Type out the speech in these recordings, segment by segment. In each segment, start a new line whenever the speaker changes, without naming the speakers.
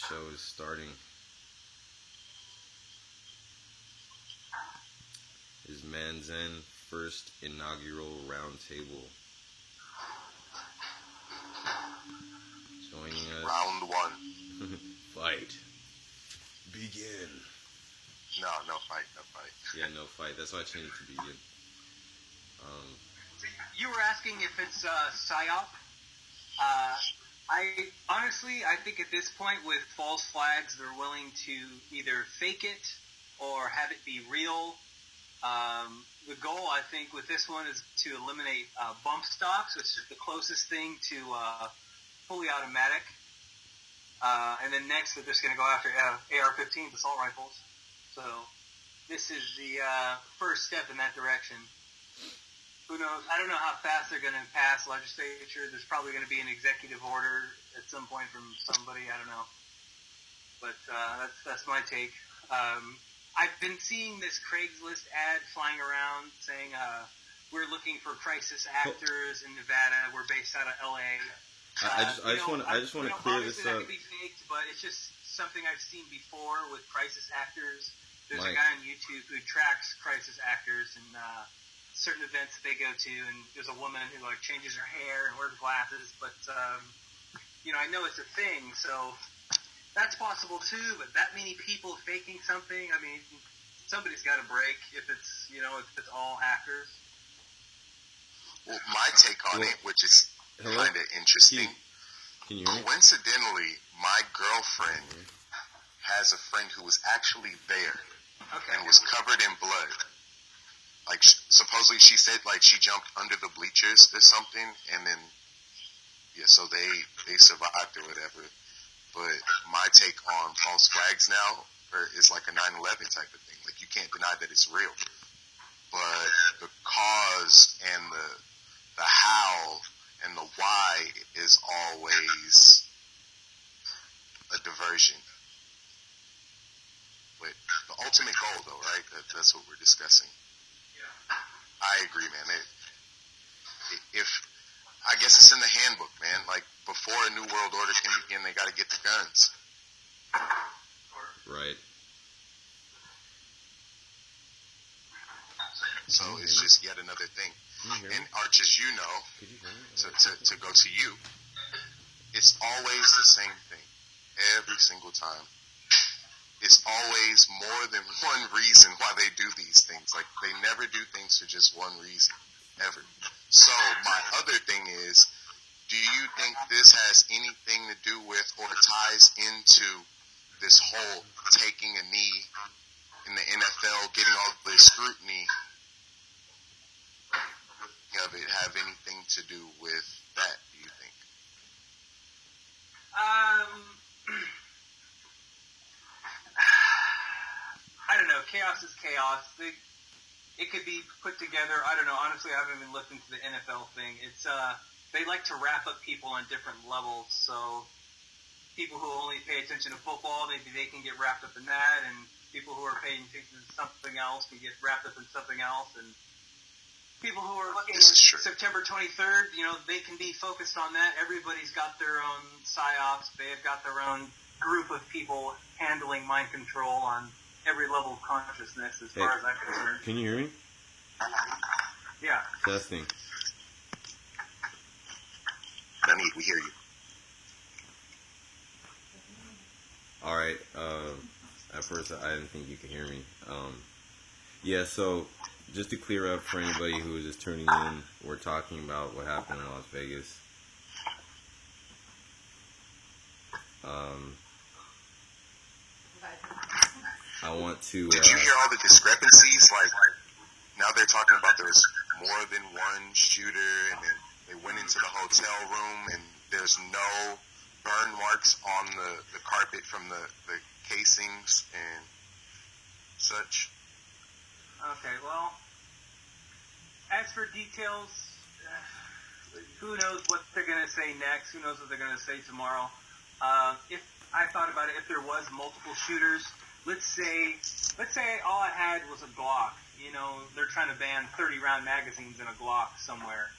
show is starting. Is Man-Zen first inaugural roundtable. Joining us.
Round one.
Fight. Begin.
No fight.
Yeah, no fight. That's why I changed it to begin.
You were asking if it's psyop. I think at this point with false flags, they're willing to either fake it or have it be real. The goal, I think, with this one is to eliminate bump stocks, which is the closest thing to fully automatic. And then next, they're just going to go after AR-15s, assault rifles. So this is the first step in that direction. Who knows? I don't know how fast they're going to pass legislature. There's probably going to be an executive order at some point from somebody. I don't know. But that's my take. I've been seeing this Craigslist ad flying around saying we're looking for crisis actors in Nevada. We're based out of LA.
I just want to clear this up.
That could be faked, but it's just something I've seen before with crisis actors. There's
Mike.
a guy on YouTube who tracks crisis actors and certain events that they go to, and there's a woman who like changes her hair and wears glasses. But I know it's a thing, so that's possible too. But that many people faking something, I mean, somebody's got to break if it's all actors.
Well, my take on it, which is kind of interesting.
Can you hear me?
Coincidentally, my girlfriend has a friend who was actually there and was covered in blood. Like, supposedly she said, like, she jumped under the bleachers or something, and then, so they survived or whatever. But my take on false flags now is like a 9/11 type of thing. Like, you can't deny that it's real. But the cause and the how and the why is always a diversion. But the ultimate goal, though, right? That's what we're discussing. I agree, man. I guess it's in the handbook, man. Like, before a new world order can begin, they got to get the guns.
Right.
So it's just yet another thing. And Arch, as you know, to go to you, it's always the same thing. Every single time. It's always more than one reason why they do these things. Like, they never do things for just one reason, ever. So, my other thing is, do you think this has anything to do with or ties into this whole taking a knee in the NFL, getting all this scrutiny of it, have anything to do with that, do you think?
I don't know. Chaos is chaos. It could be put together. I don't know. Honestly, I haven't even looked into the NFL thing. It's they like to wrap up people on different levels. So people who only pay attention to football, maybe they can get wrapped up in that, and people who are paying attention to something else can get wrapped up in something else. And people who are looking at September 23rd, they can be focused on that. Everybody's got their own psyops. They have got their own group of people handling mind control on every level of consciousness, as far as I'm concerned.
Can you hear me?
Yeah.
Testing.
Danny, we hear you.
All right. At first, I didn't think you could hear me. Yeah. So, just to clear up for anybody who is just tuning in, we're talking about what happened in Las Vegas. I want to...
Did you hear all the discrepancies? Like, now they're talking about there was more than one shooter, and then they went into the hotel room, and there's no burn marks on the carpet from the casings and such.
Okay, well, as for details, who knows what they're going to say next? Who knows what they're going to say tomorrow? If I thought about it, if there was multiple shooters... Let's say all I had was a Glock. They're trying to ban 30-round magazines in a Glock somewhere.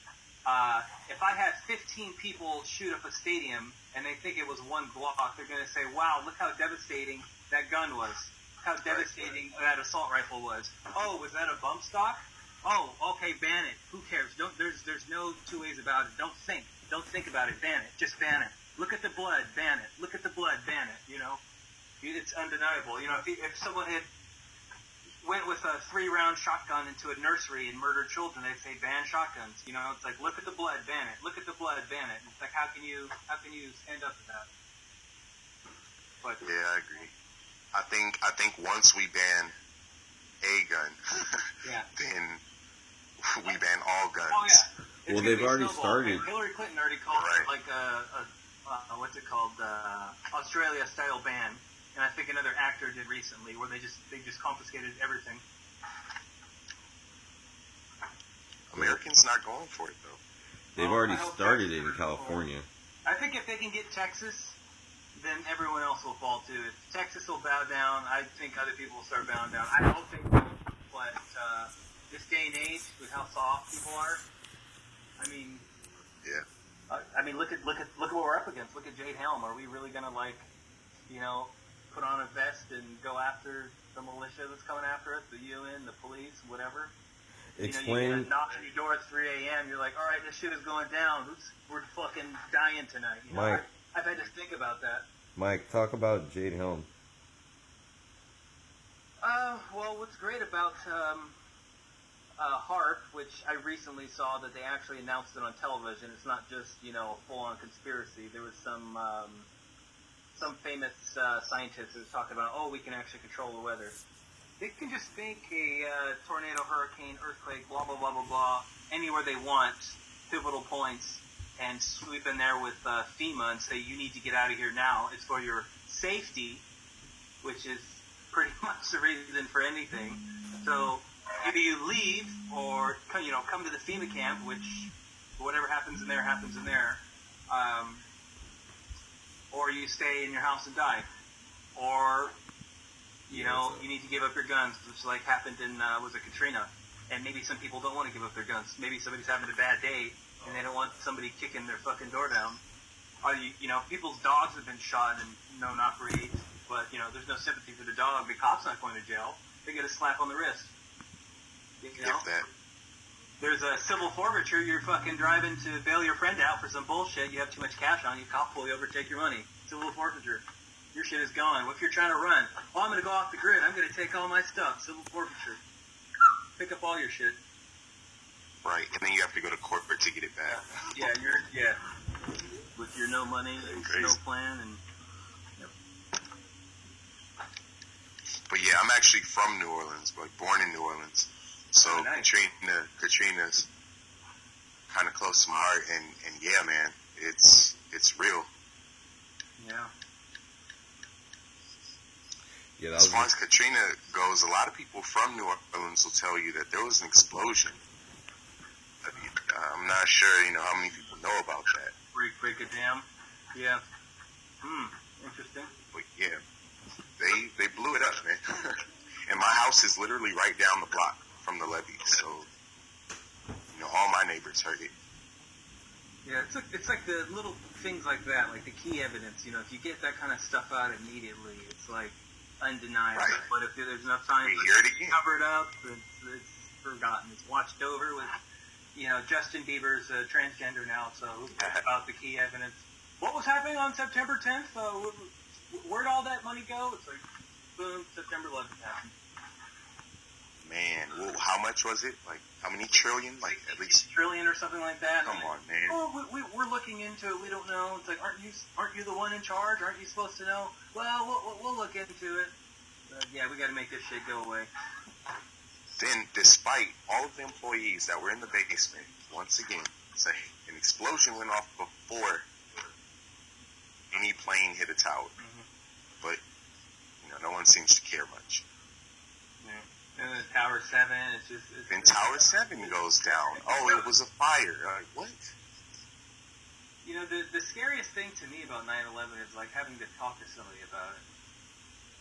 if I had 15 people shoot up a stadium and they think it was one block, they're going to say, wow, look how devastating that gun was. How devastating that assault rifle was. Oh, was that a bump stock? Oh, okay, ban it. Who cares? There's no two ways about it. Don't think about it. Ban it. Just ban it. Look at the blood. Ban it. Look at the blood. Ban it. You know, it's undeniable. You know, if someone had went with a 3-round shotgun into a nursery and murdered children, they'd say ban shotguns. You know, it's like, look at the blood. Ban it. Look at the blood. Ban it. It's like, how can you stand up to that? But
yeah, I agree. I think once we ban a gun,
yeah.
then we ban all guns.
Oh yeah.
Well, they've already started.
And Hillary Clinton already called it like a what's it called, Australia style ban, and I think another actor did recently where they just confiscated everything.
Americans not going for it though.
They've already started it in California.
I think if they can get Texas, then everyone else will fall too. If Texas will bow down, I think other people will start bowing down. I don't think so, but this day and age, with how soft people are, I mean,
yeah.
I mean, look at what we're up against. Look at Jade Helm. Are we really gonna put on a vest and go after the militia that's coming after us, the UN, the police, whatever?
Explain.
You get a knock on your door at 3 a.m. You're like, all right, this shit is going down. We're fucking dying tonight. You know?
Mike.
I've had to think about that.
Mike, talk about Jade Helm.
Well, what's great about HARP, which I recently saw that they actually announced it on television. It's not just, a full-on conspiracy. There was some famous scientist who was talking about, we can actually control the weather. They can just make a tornado, hurricane, earthquake, blah, blah, blah, blah, blah, anywhere they want, pivotal points, and sweep in there with FEMA and say, you need to get out of here now. It's for your safety, which is pretty much the reason for anything. So either you leave or come to the FEMA camp, which whatever happens in there, or you stay in your house and die, or you need to give up your guns, which like happened in was it Katrina? And maybe some people don't want to give up their guns. Maybe somebody's having a bad day and they don't want somebody kicking their fucking door down. Or people's dogs have been shot and not for AIDS, but there's no sympathy for the dog. The cop's not going to jail. They get a slap on the wrist.
If that.
There's a civil forfeiture. You're fucking driving to bail your friend out for some bullshit. You have too much cash on you. Cop pull you over, take your money. Civil forfeiture. Your shit is gone. What if you're trying to run? I'm going to go off the grid. I'm going to take all my stuff. Civil forfeiture. Pick up all your shit.
Right, and then you have to go to court to get it back.
Yeah, with your no money and no plan and. Yep.
But yeah, I'm actually from New Orleans, like born in New Orleans. So
nice.
Katrina's kind of close to my heart, and yeah, man, it's real.
Yeah.
Yeah,
as far as Katrina goes, a lot of people from New Orleans will tell you that there was an explosion. I'm not sure, how many people know about that.
Break a dam. Yeah. Interesting.
But yeah, they blew it up, man. And my house is literally right down the block from the levee, so all my neighbors heard it.
Yeah, it's like the little things like that, like the key evidence. If you get that kind of stuff out immediately, it's like undeniable. Right. But if there's enough time to cover it up, it's forgotten. It's watched over with. Justin Bieber's a transgender now, so who cares about the key evidence? What was happening on September 10th? Where'd all that money go? It's like, boom, September 11th happened.
Man, well, how much was it? Like, how many trillion? Like, at least
trillion or something like that.
Come on, man.
Oh, we're looking into it. We don't know. It's like, aren't you the one in charge? Aren't you supposed to know? Well, we'll look into it. Yeah, we got to make this shit go away.
Then, despite all of the employees that were in the basement, once again, say an explosion went off before any plane hit a tower. Mm-hmm. But, no one seems to care much.
Yeah. And then Tower 7, it's just...
Then Tower 7 goes down. Oh, it was a fire. Like, what?
The scariest thing to me about 9/11 is, like, having to talk to somebody about it.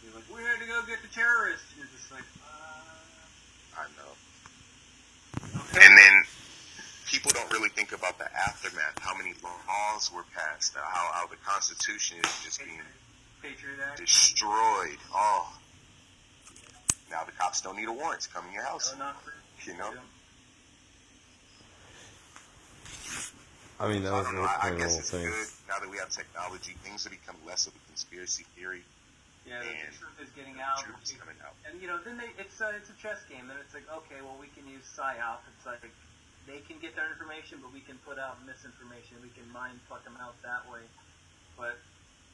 You're like, we had to go get the terrorists. And you're just like,
I know. Okay. And then people don't really think about the aftermath, how many laws were passed, how the Constitution is just being destroyed. Oh, now the cops don't need a warrant to come in your house. You know?
I mean, that was the whole
I
point of the
guess
whole
it's
thing.
good now that we have technology. Things have become less of a conspiracy theory.
Yeah,
And
the truth is getting out.
The truth is coming out.
And, you know, then it's a chess game. Then it's like, okay, well, we can use PSYOP. It's like they can get their information, but we can put out misinformation. We can mind fuck them out that way. But,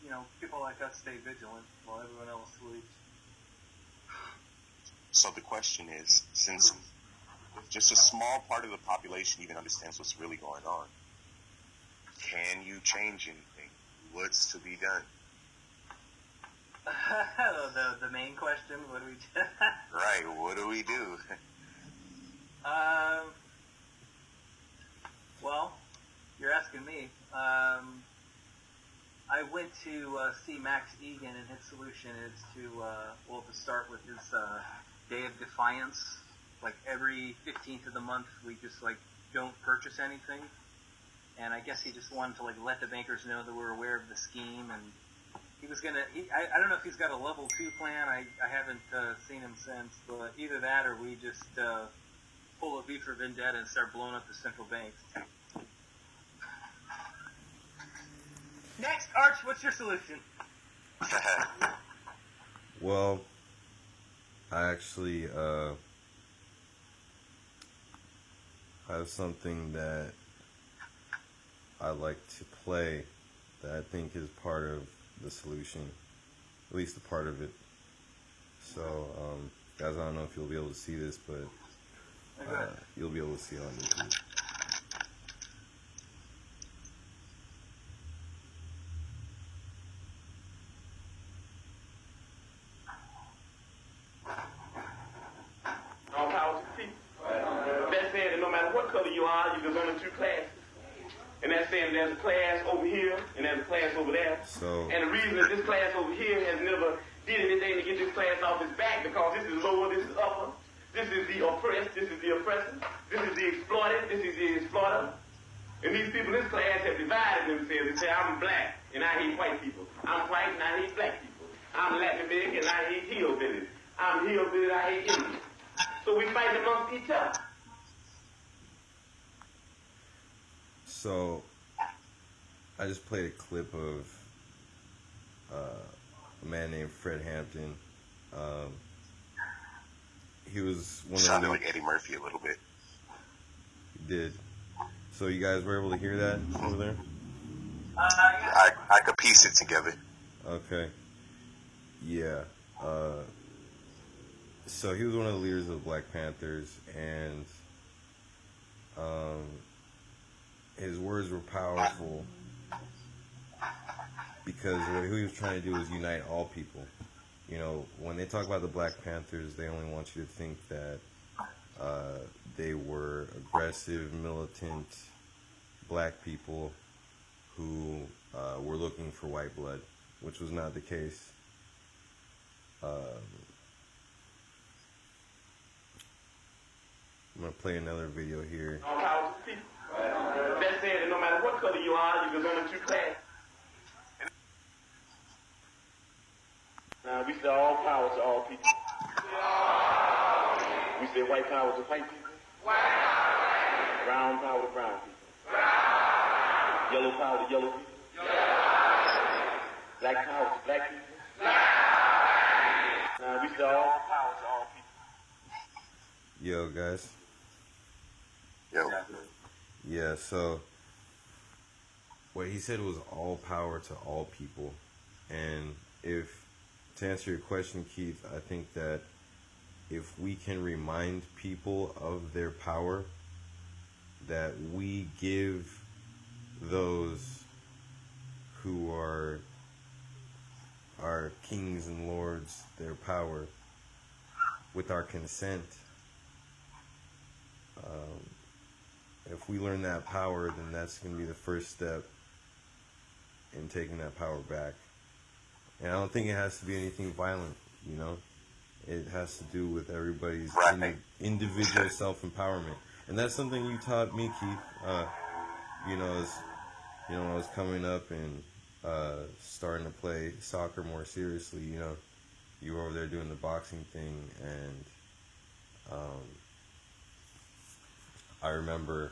you know, people like us stay vigilant while everyone else sleeps.
So the question is, since just a small part of the population even understands what's really going on, can you change anything? What's to be done?
the main question, what do we do?
Right, what do we do?
Well, you're asking me. I went to see Max Egan, and his solution is to start with his Day of Defiance. Like every 15th of the month, we just like don't purchase anything. And I guess he just wanted to like let the bankers know that we're aware of the scheme. And he was gonna. I don't know if he's got a level 2 plan. I haven't seen him since. But either that, or we just pull a V for Vendetta and start blowing up the central banks. Next, Arch, what's your solution?
Well, I actually have something that I like to play that I think is part of the solution, at least a part of it. So, guys, I don't know if you'll be able to see this, but you'll be able to see it on YouTube.
That's saying that no matter what color you are, there's only 2 classes. And that's saying there's a class over here and there's a class over there. And the reason that this class over here has never did anything to get this class off its back, because this is lower, this is upper. This is the oppressed, this is the oppressor. This is the exploited, this is the exploiter. And these people in this class have divided themselves. They say, I'm black and I hate white people. I'm white and I hate black people. I'm Latin American and I hate hillbillies. I'm hillbilly and I hate Indians. So we fight amongst each other.
So, I just played a clip of a man named Fred Hampton. He was one
Sounded
of the...
like Eddie Murphy a little bit.
He did. So you guys were able to hear that over there?
I could piece it together.
Okay. Yeah. So he was one of the leaders of the Black Panthers, and his words were powerful because what he was trying to do was unite all people. You know, when they talk about the Black Panthers, they only want you to think that they were aggressive, militant black people who were looking for white blood, which was not the case. I'm going to play another video here.
That's saying that no matter what color you are, there's only 2 classes. We say all power to all people. We say white power to white people. Brown power to brown people. Yellow power to yellow people. Black power to black people. We say all power to all people.
Yo, guys.
Yo.
Yeah, so what he said was all power to all people. And to answer your question, Keith, I think that if we can remind people of their power, that we give those who are our kings and lords their power with our consent. If we learn that power, then that's going to be the first step in taking that power back. And I don't think it has to be anything violent, you know? It has to do with everybody's individual self-empowerment. And that's something you taught me, Keith. As when I was coming up and starting to play soccer more seriously, you were over there doing the boxing thing, and I remember,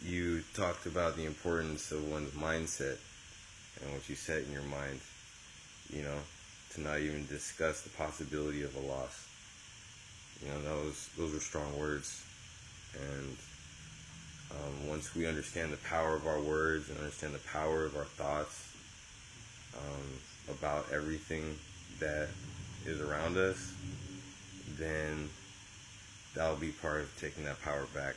you talked about the importance of one's mindset and what you set in your mind, to not even discuss the possibility of a loss. Those were strong words, and once we understand the power of our words and understand the power of our thoughts about everything that is around us, then that'll be part of taking that power back.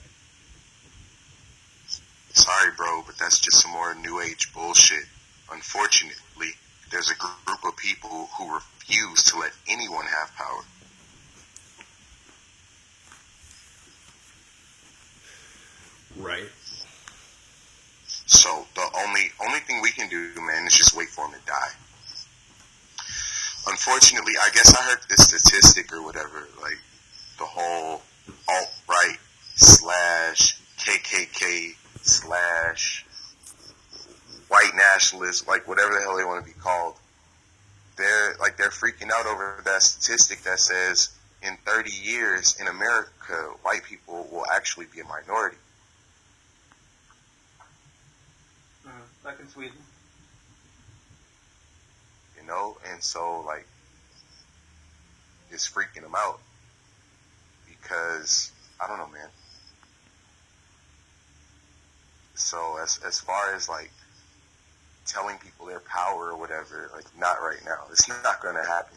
Sorry, bro, but that's just some more new age bullshit. Unfortunately, there's a group of people who refuse to let anyone have power.
Right.
So the only thing we can do, man, is just wait for him to die. Unfortunately, I guess I heard this statistic or whatever, like the whole alt-right / KKK / white nationalists, like whatever the hell they want to be called. They're freaking out over that statistic that says in 30 years in America, white people will actually be a minority.
Like in Sweden.
And so, it's freaking them out because, I don't know, man. So, as far as, telling people their power or whatever, not right now. It's not going to happen.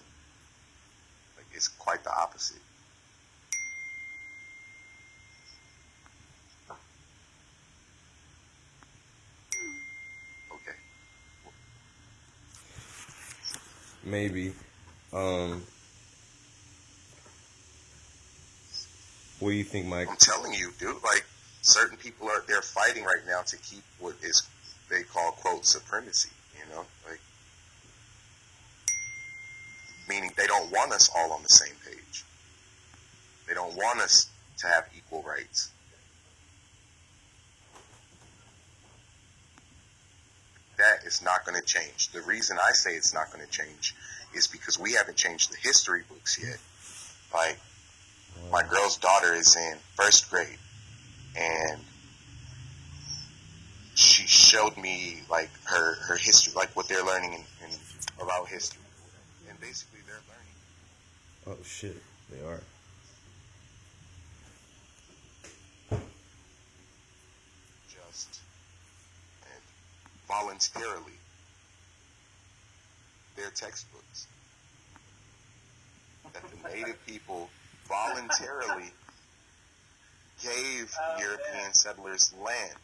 It's quite the opposite. Okay.
Maybe. What do you think, Mike?
I'm telling you, dude, certain people they're fighting right now to keep what is they call, quote, supremacy, meaning they don't want us all on the same page. They don't want us to have equal rights. That is not going to change. The reason I say it's not going to change is because we haven't changed the history books yet. My girl's daughter is in 1st grade, and she showed me her history, what they're learning in about history, and basically they're learning.
Oh shit, they are.
Just and voluntarily their textbooks that the native people voluntarily gave European settlers land.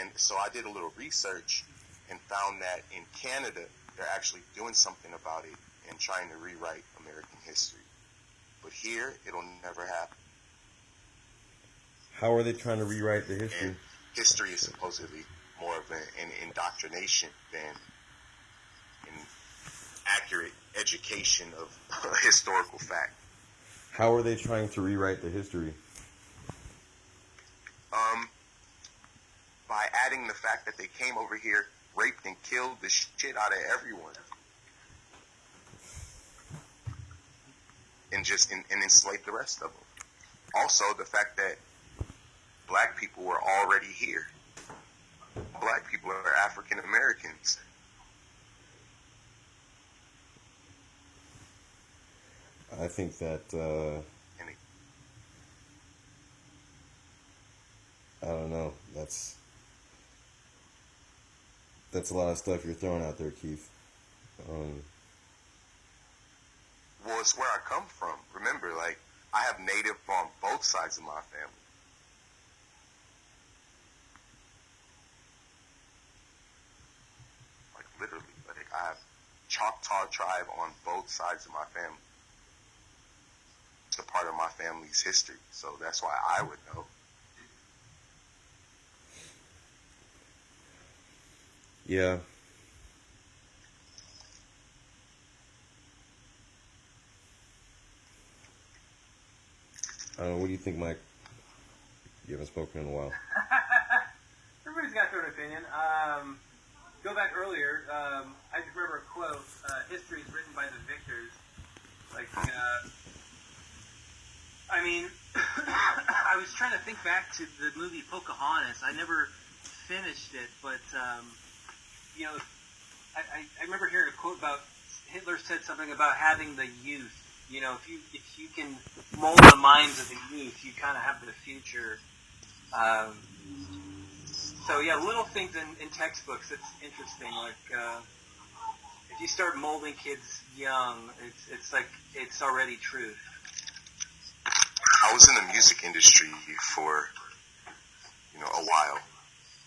And so I did a little research and found that in Canada, they're actually doing something about it and trying to rewrite American history. But here, it'll never happen.
How are they trying to rewrite the history?
And history is supposedly more of an indoctrination than an accurate education of historical fact.
How are they trying to rewrite the history?
By adding the fact that they came over here, raped and killed the shit out of everyone, and and enslaved the rest of them. Also, the fact that black people were already here. Black people are African Americans.
I think that I don't know. That's a lot of stuff you're throwing out there, Keith.
Well, it's where I come from. Remember, I have native on both sides of my family. Literally. I have Choctaw tribe on both sides of my family. It's a part of my family's history, so that's why I would know.
Yeah. What do you think, Mike? You haven't spoken in a while.
Everybody's got their own opinion. Go back earlier. I just remember a quote: "History is written by the victors." Like, I mean, I was trying to think back to the movie Pocahontas. I never finished it, but you know, I remember hearing a quote about Hitler said something about having the youth. You know, if you can mold the minds of the youth, you kind of have the future. So yeah, little things in textbooks. It's interesting. Like if you start molding kids young, it's like it's already truth.
I was in the music industry for a while,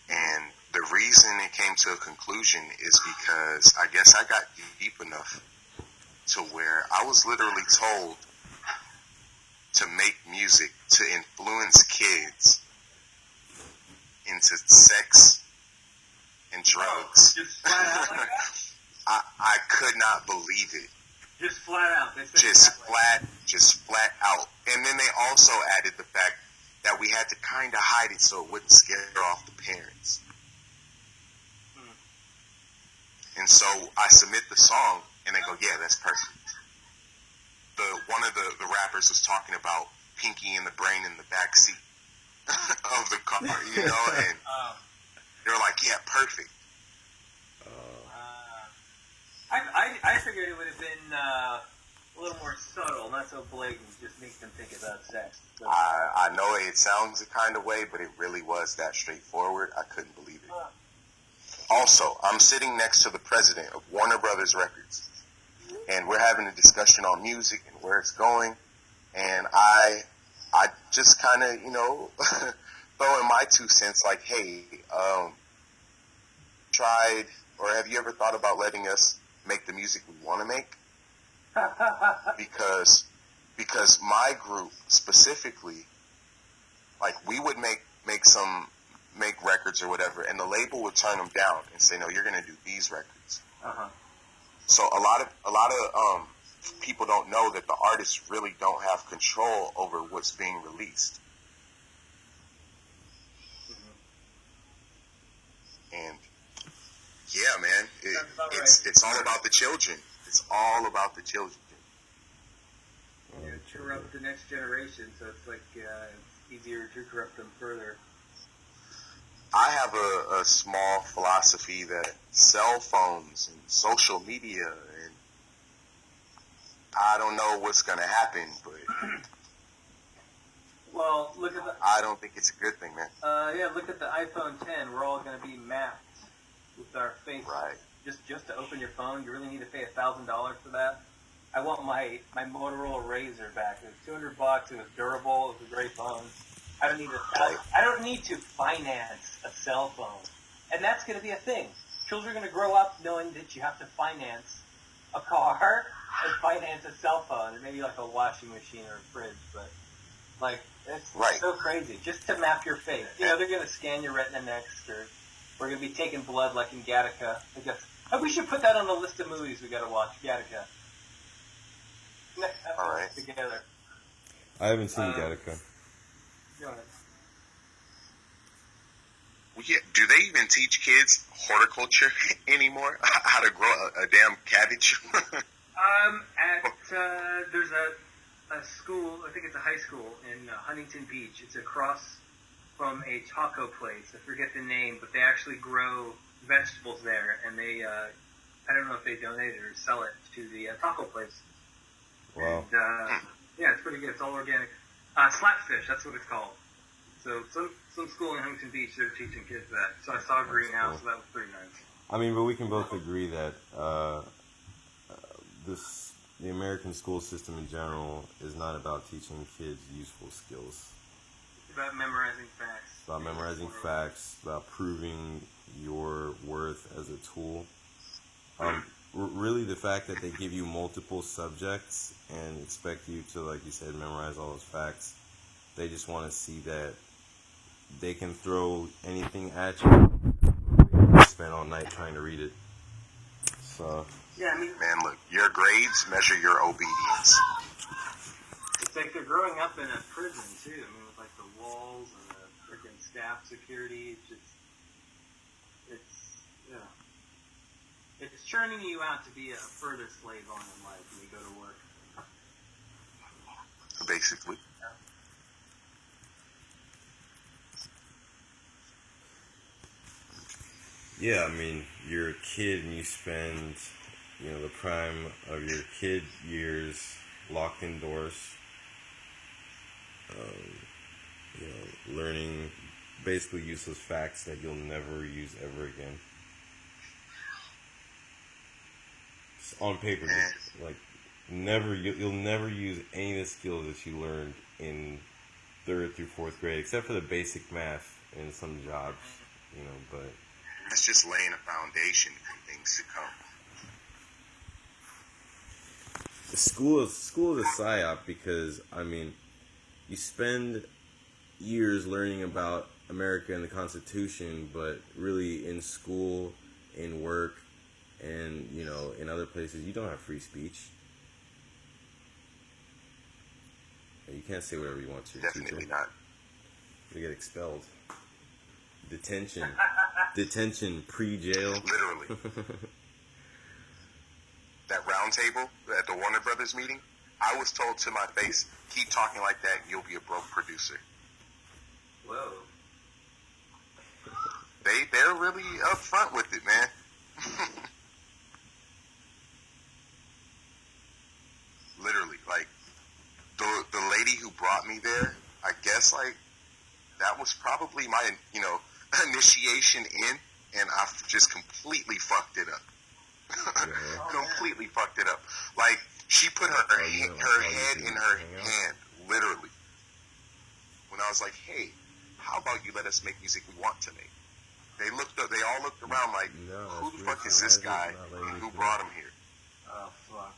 and the reason it came to a conclusion is because I guess I got deep enough to where I was literally told to make music to influence kids into sex and drugs.
Just flat out like that?
I could not believe it.
Just flat out.
Just flat out. And then they also added the fact that we had to kind of hide it so it wouldn't scare off the parents. And so I submit the song, and they go, "Yeah, that's perfect." One of the rappers was talking about Pinky in the brain in the back seat of the car, and they were like, "Yeah, perfect."
I figured it would have been a little more subtle, not so blatant, just make them think about sex. So.
I know it sounds a kind of way, but it really was that straightforward. I couldn't believe it. Also, I'm sitting next to the president of Warner Brothers Records, and we're having a discussion on music and where it's going, and I just kind of, throw in my 2 cents, like, hey, tried, or have you ever thought about letting us make the music we want to make? Because my group specifically, like, we would make records or whatever, and the label would turn them down and say, "No, you're going to do these records." So a lot of people don't know that the artists really don't have control over what's being released. And yeah, man, it's all about the children. It's all about the children.
To corrupt the next generation, so it's like it's easier to corrupt them further.
I have a small philosophy that cell phones and social media, and I don't know what's going to happen, but
well, look at the.
I don't think it's a good thing, man.
Yeah, look at the iPhone 10. We're all going to be mapped with our face.
Right.
Just to open your phone, you really need to pay $1,000 for that. I want my Motorola Razr back. It was $200. It was durable. It was a great phone. I don't need to finance a cell phone, and that's going to be a thing. Children are going to grow up knowing that you have to finance a car and finance a cell phone, and maybe like a washing machine or a fridge. But like it's so crazy just to map your face. They're going to scan your retina next, or we're going to be taking blood like in Gattaca. I guess we should put that on the list of movies we got to watch. Gattaca. Next episode
all right.
Together.
I haven't seen Gattaca.
Go ahead.
Well, yeah, do they even teach kids horticulture anymore? How to grow a damn cabbage?
There's a school, I think it's a high school in Huntington Beach. It's across from a taco place. I forget the name, but they actually grow vegetables there, and they, I don't know if they donate it or sell it to the taco place.
Wow.
And, yeah, it's pretty good. It's all organic. Slapfish, that's what it's called. So some school in Huntington Beach, they're teaching kids that. So I saw a greenhouse, so that was pretty nice.
I mean, but we can both agree that the American school system in general is not about teaching kids useful skills.
It's about memorizing facts.
It's about memorizing facts, about proving your worth as a tool. Really, the fact that they give you multiple subjects and expect you to, like you said, memorize all those facts, they just want to see that they can throw anything at you. Spend all night trying to read it. So
yeah, I mean,
man, look, your grades measure your obedience.
like they're growing up in a prison too. I mean, with like the walls and the freaking staff security. It's churning you out to be a further slave on in life when you go to work.
Basically.
Yeah, I mean, you're a kid and you spend, the prime of your kid years locked indoors, learning basically useless facts that you'll never use ever again. Just on paper, you'll never use any of the skills that you learned in 3rd through 4th grade, except for the basic math and some jobs, but...
That's just laying a foundation for things to come.
School is a psyop because, you spend years learning about America and the Constitution, but really in school, in work, and, in other places, you don't have free speech. You can't say whatever you want to.
Definitely not.
You get expelled. Detention pre-jail.
Literally. That round table at the Warner Brothers meeting, I was told to my face, keep talking like that, you'll be a broke producer.
Whoa.
They're really upfront with it, man. Literally, like, the lady who brought me there, I guess, like, that was probably my, initiation in, and I've just completely fucked it up. Completely fucked it up. Like, she put her head in her hand, literally. When I was like, hey, how about you let us make music we want to make? They all looked around like, who the fuck is this guy, and who brought him here?
Oh, fuck.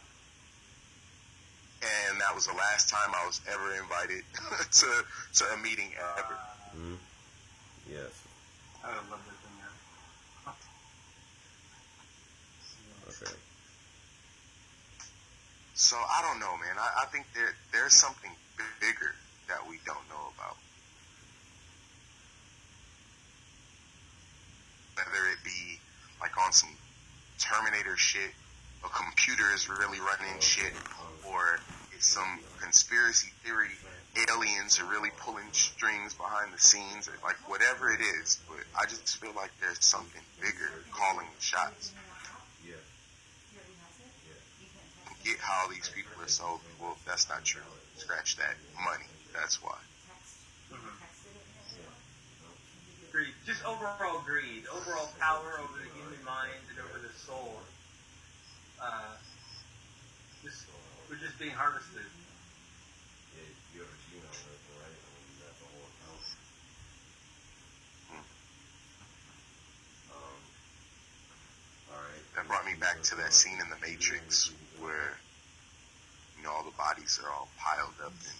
And that was the last time I was ever invited to a meeting ever.
Yes.
I would love this in there.
Okay.
So I don't know, man. I think there's something bigger that we don't know about. Whether it be like on some Terminator shit, a computer is really running shit, or it's some conspiracy theory, aliens are really pulling strings behind the scenes, or like whatever it is. But I just feel like there's something bigger calling the shots. Get how these people are so, well, that's not true. Scratch that. Money. That's why.
Greed. Just overall greed. Overall power over the human mind and over the soul. We're just being harvested.
You have a Gmail, right? That's the whole account. Alright.
That brought me back to that scene in The Matrix where, all the bodies are all piled up and,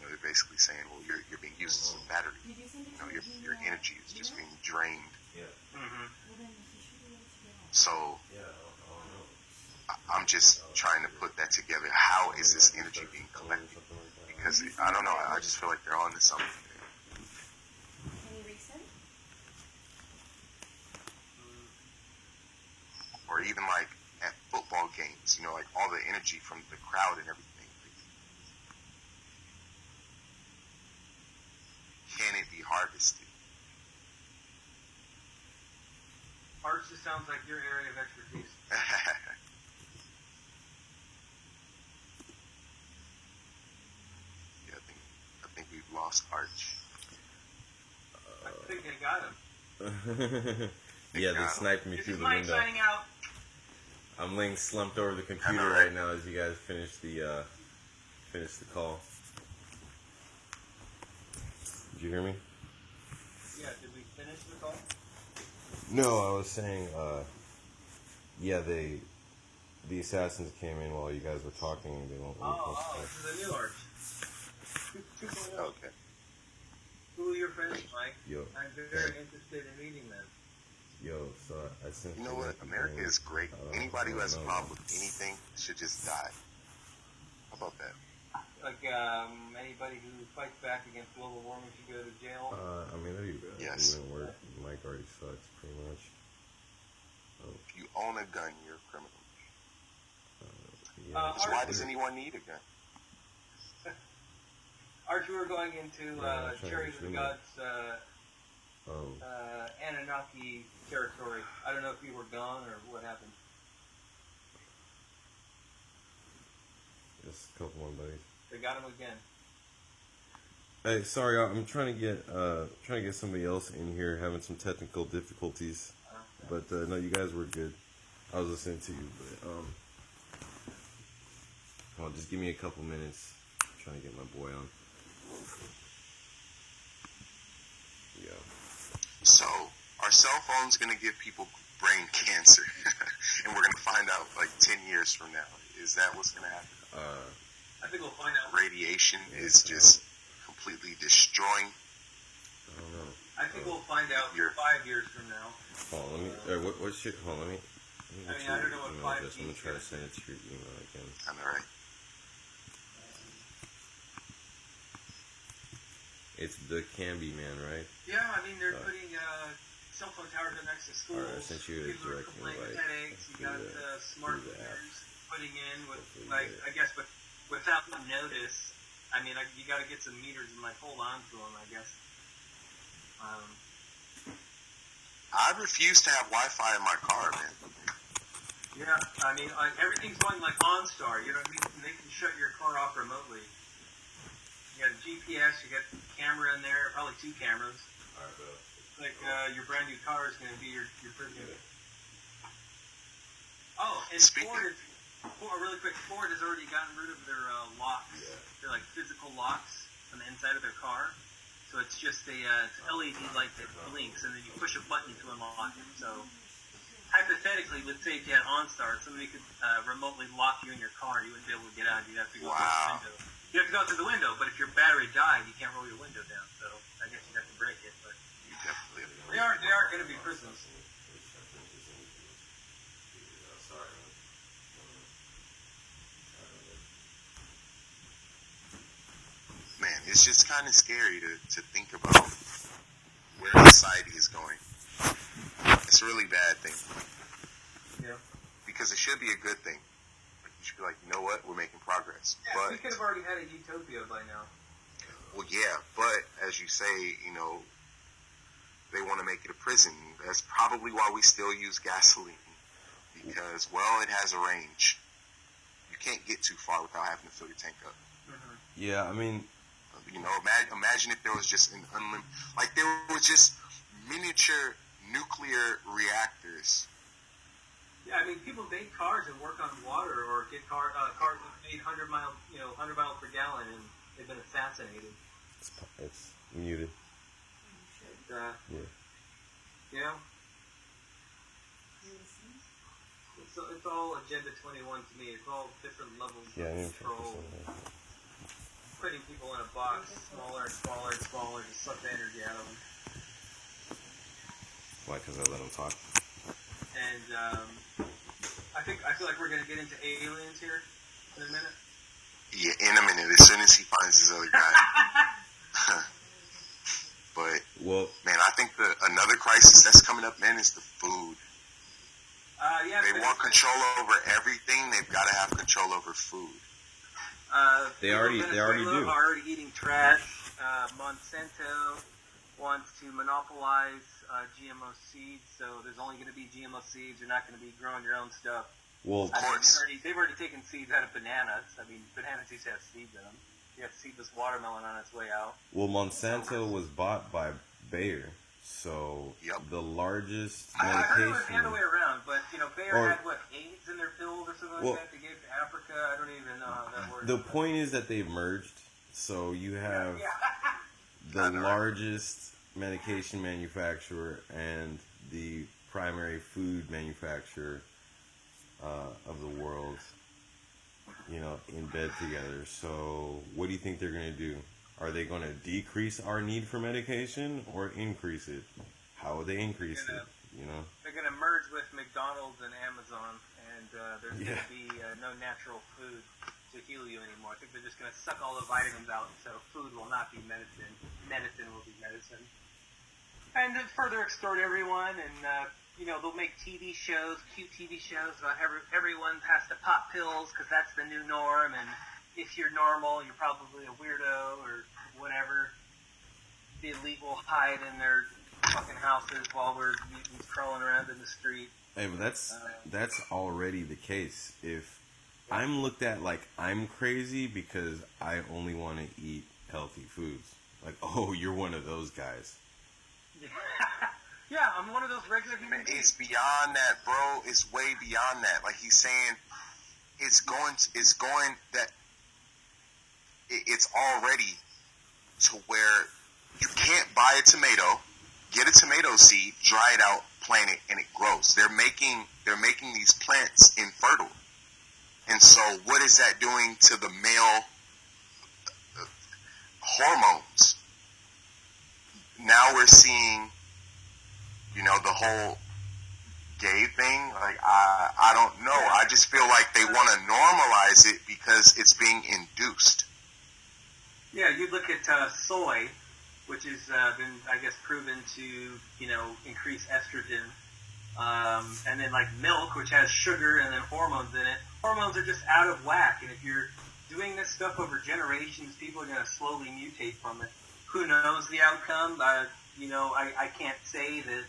they're basically saying, well, you're being used as a battery. Your energy is just being drained. So, I'm just trying to put that together. How is this energy being collected? Because, I don't know, I just feel like they're on to something. Or even like at football games, like all the energy from the crowd and everything. Can it be harvested?
Arts just sounds like your area of expertise.
Yeah, I think we've lost Arch.
I think they got him.
Yeah, they sniped me through the window.
Signing out.
I'm laying slumped over the computer right now as you guys finish the call. Did you hear me?
Yeah, did we finish the call?
No, I was saying, the assassins came in while you guys were talking. They won't.
This is a new Arch. 2.0.
Okay.
Who are your friends, Mike?
Yo.
I'm very interested in meeting them.
Yo, so I sent
you know what? America is great. Anybody who has a problem with anything should just die. How about that?
Like anybody who fights back against global warming should go to jail.
I mean, that'd be bad.
Yes.
It wouldn't work. Mike already sucks, pretty much.
If you own a gun, you're a criminal.
Yeah.
So why does anyone need a gun?
Archie, we're going into Cherry of the Gods, Anunnaki territory. I don't know if you were gone or what happened.
Just a couple more buddies.
They got him again.
Hey, sorry, I'm trying to get somebody else in here, having some technical difficulties. But no, you guys were good. I was listening to you, but well, just give me a couple minutes. I'm trying to get my boy on. Yeah.
So, our cell phone's gonna give people brain cancer, and we're gonna find out like 10 years from now. Is that what's gonna happen?
I think we'll find out.
Radiation is just completely destroying.
I don't know.
I think we'll find out 5 years from now.
Hold on, let me. What's your? Hold on, let me.
I don't know what 5G is.
I'm gonna try to send it to your email again.
I know, right?
It's the Canby Man, right?
Yeah, I mean they're putting cell phone towers up next to schools.
Alright, I sent you a
People are
direct
complaining
invite.
with headaches. You got smart
through the app.
meters putting in with
Hopefully
like
you
I guess without notice. I mean, you got to get some meters and like hold on to them. I guess.
I refuse to have Wi-Fi in my car, man.
Yeah, I mean, like, everything's going like OnStar. You know what I mean? They can shut your car off remotely. You got a GPS, you got a camera in there, probably 2 cameras. Like your brand new car is going to be your prison. Oh, and really quick, Ford has already gotten rid of their locks. Yeah. They're like physical locks on the inside of their car. So it's just a it's an LED light that blinks, and then you push a button to unlock it. So hypothetically, let's say if you had OnStar, somebody could remotely lock you in your car. You wouldn't be able to get out. You'd have to go through the window. You have to go through the window, but if your battery died, you can't roll your window down. So I guess you'd have to break it. But
You definitely have to.
they are going to be prisons.
Man, it's just kind of scary to think about where society is going. It's a really bad thing.
Yeah.
Because it should be a good thing. You should be like, you know what, we're making progress.
Yeah,
but
we could have already had a utopia by now.
Well, yeah, but as you say, you know, they want to make it a prison. That's probably why we still use gasoline. Because, well, it has a range. You can't get too far without having to fill your tank up.
Mm-hmm.
Yeah, I mean,
you know, imagine if there was just an like there was just miniature nuclear reactors.
Yeah, I mean, people make cars and work on water, or get cars made 100 miles per gallon, and they've been assassinated.
it's muted.
Yeah. You know? It's all Agenda 21 to me. It's all different levels
Yeah, I
of
didn't
control. Putting people in a box, smaller and smaller and smaller, to suck the energy out of them.
Why? Because I let him talk.
And I feel like we're gonna get into aliens here in a minute.
Yeah, in a minute, as soon as he finds his other guy. But man, I think another crisis that's coming up, man, is the food.
Yeah,
they want control over everything. They've got to have control over food.
They already do.
Are already eating trash. Monsanto wants to monopolize GMO seeds, so there's only going to be GMO seeds. You're not going to be growing your own stuff.
Well, of course.
They've already taken seeds out of bananas. I mean, bananas used to have seeds in them. You have seedless watermelon on its way out.
Well, Monsanto was bought by Bayer, so the largest medication.
I heard it was the other way around, but you know, Bayer had AIDS in their pills or something like that. They gave to Africa. I don't even know how that works.
The point is that they've merged, so you have the largest medication manufacturer and the primary food manufacturer of the world, you know, in bed together. So what do you think they're going to do? Are they going to decrease our need for medication or increase it? How would they increase it? You know,
they're going to merge with McDonald's and Amazon, and there's going to be no no natural food to heal you anymore. I think they're just going to suck all the vitamins out, so food will not be medicine. Medicine will be medicine. And then further extort everyone, and they'll make TV shows, cute TV shows about everyone has to pop pills because that's the new norm, and if you're normal, you're probably a weirdo or whatever. The elite will hide in their fucking houses while we're mutants crawling around in the street.
Hey, but that's already the case. If I'm looked at like I'm crazy because I only want to eat healthy foods, like, oh, you're one of those guys.
Yeah, I'm one of those regular human beings.
It's beyond that, bro. It's way beyond that. Like he's saying, it's already to where you can't buy a tomato, get a tomato seed, dry it out, plant it, and it grows. They're making these plants infertile. And so what is that doing to the male hormones? Now we're seeing, the whole gay thing. Like, I don't know. I just feel like they want to normalize it because it's being induced.
Yeah, you look at soy, which has been, I guess, proven to, increase estrogen. And then like milk, which has sugar and then hormones in it. Hormones are just out of whack. And if you're doing this stuff over generations, people are going to slowly mutate from it. Who knows the outcome? I can't say that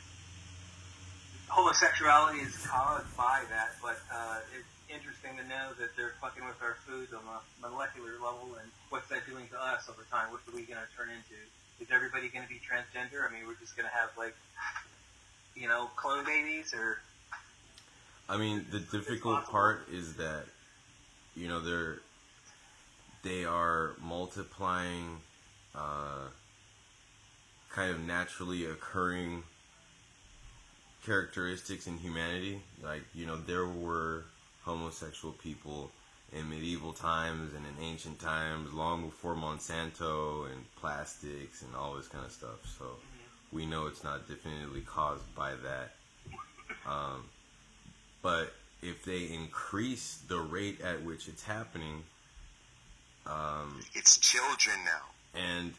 homosexuality is caused by that, but it's interesting to know that they're fucking with our foods on a molecular level, and what's that doing to us over time? What are we going to turn into? Is everybody going to be transgender? I mean, we're just going to have, clone babies, or...
I mean, the difficult part is that, they are multiplying kind of naturally occurring characteristics in humanity. Like, there were homosexual people in medieval times and in ancient times, long before Monsanto and plastics and all this kind of stuff. So we know it's not definitively caused by that. But if they increase the rate at which it's happening,
it's children now,
and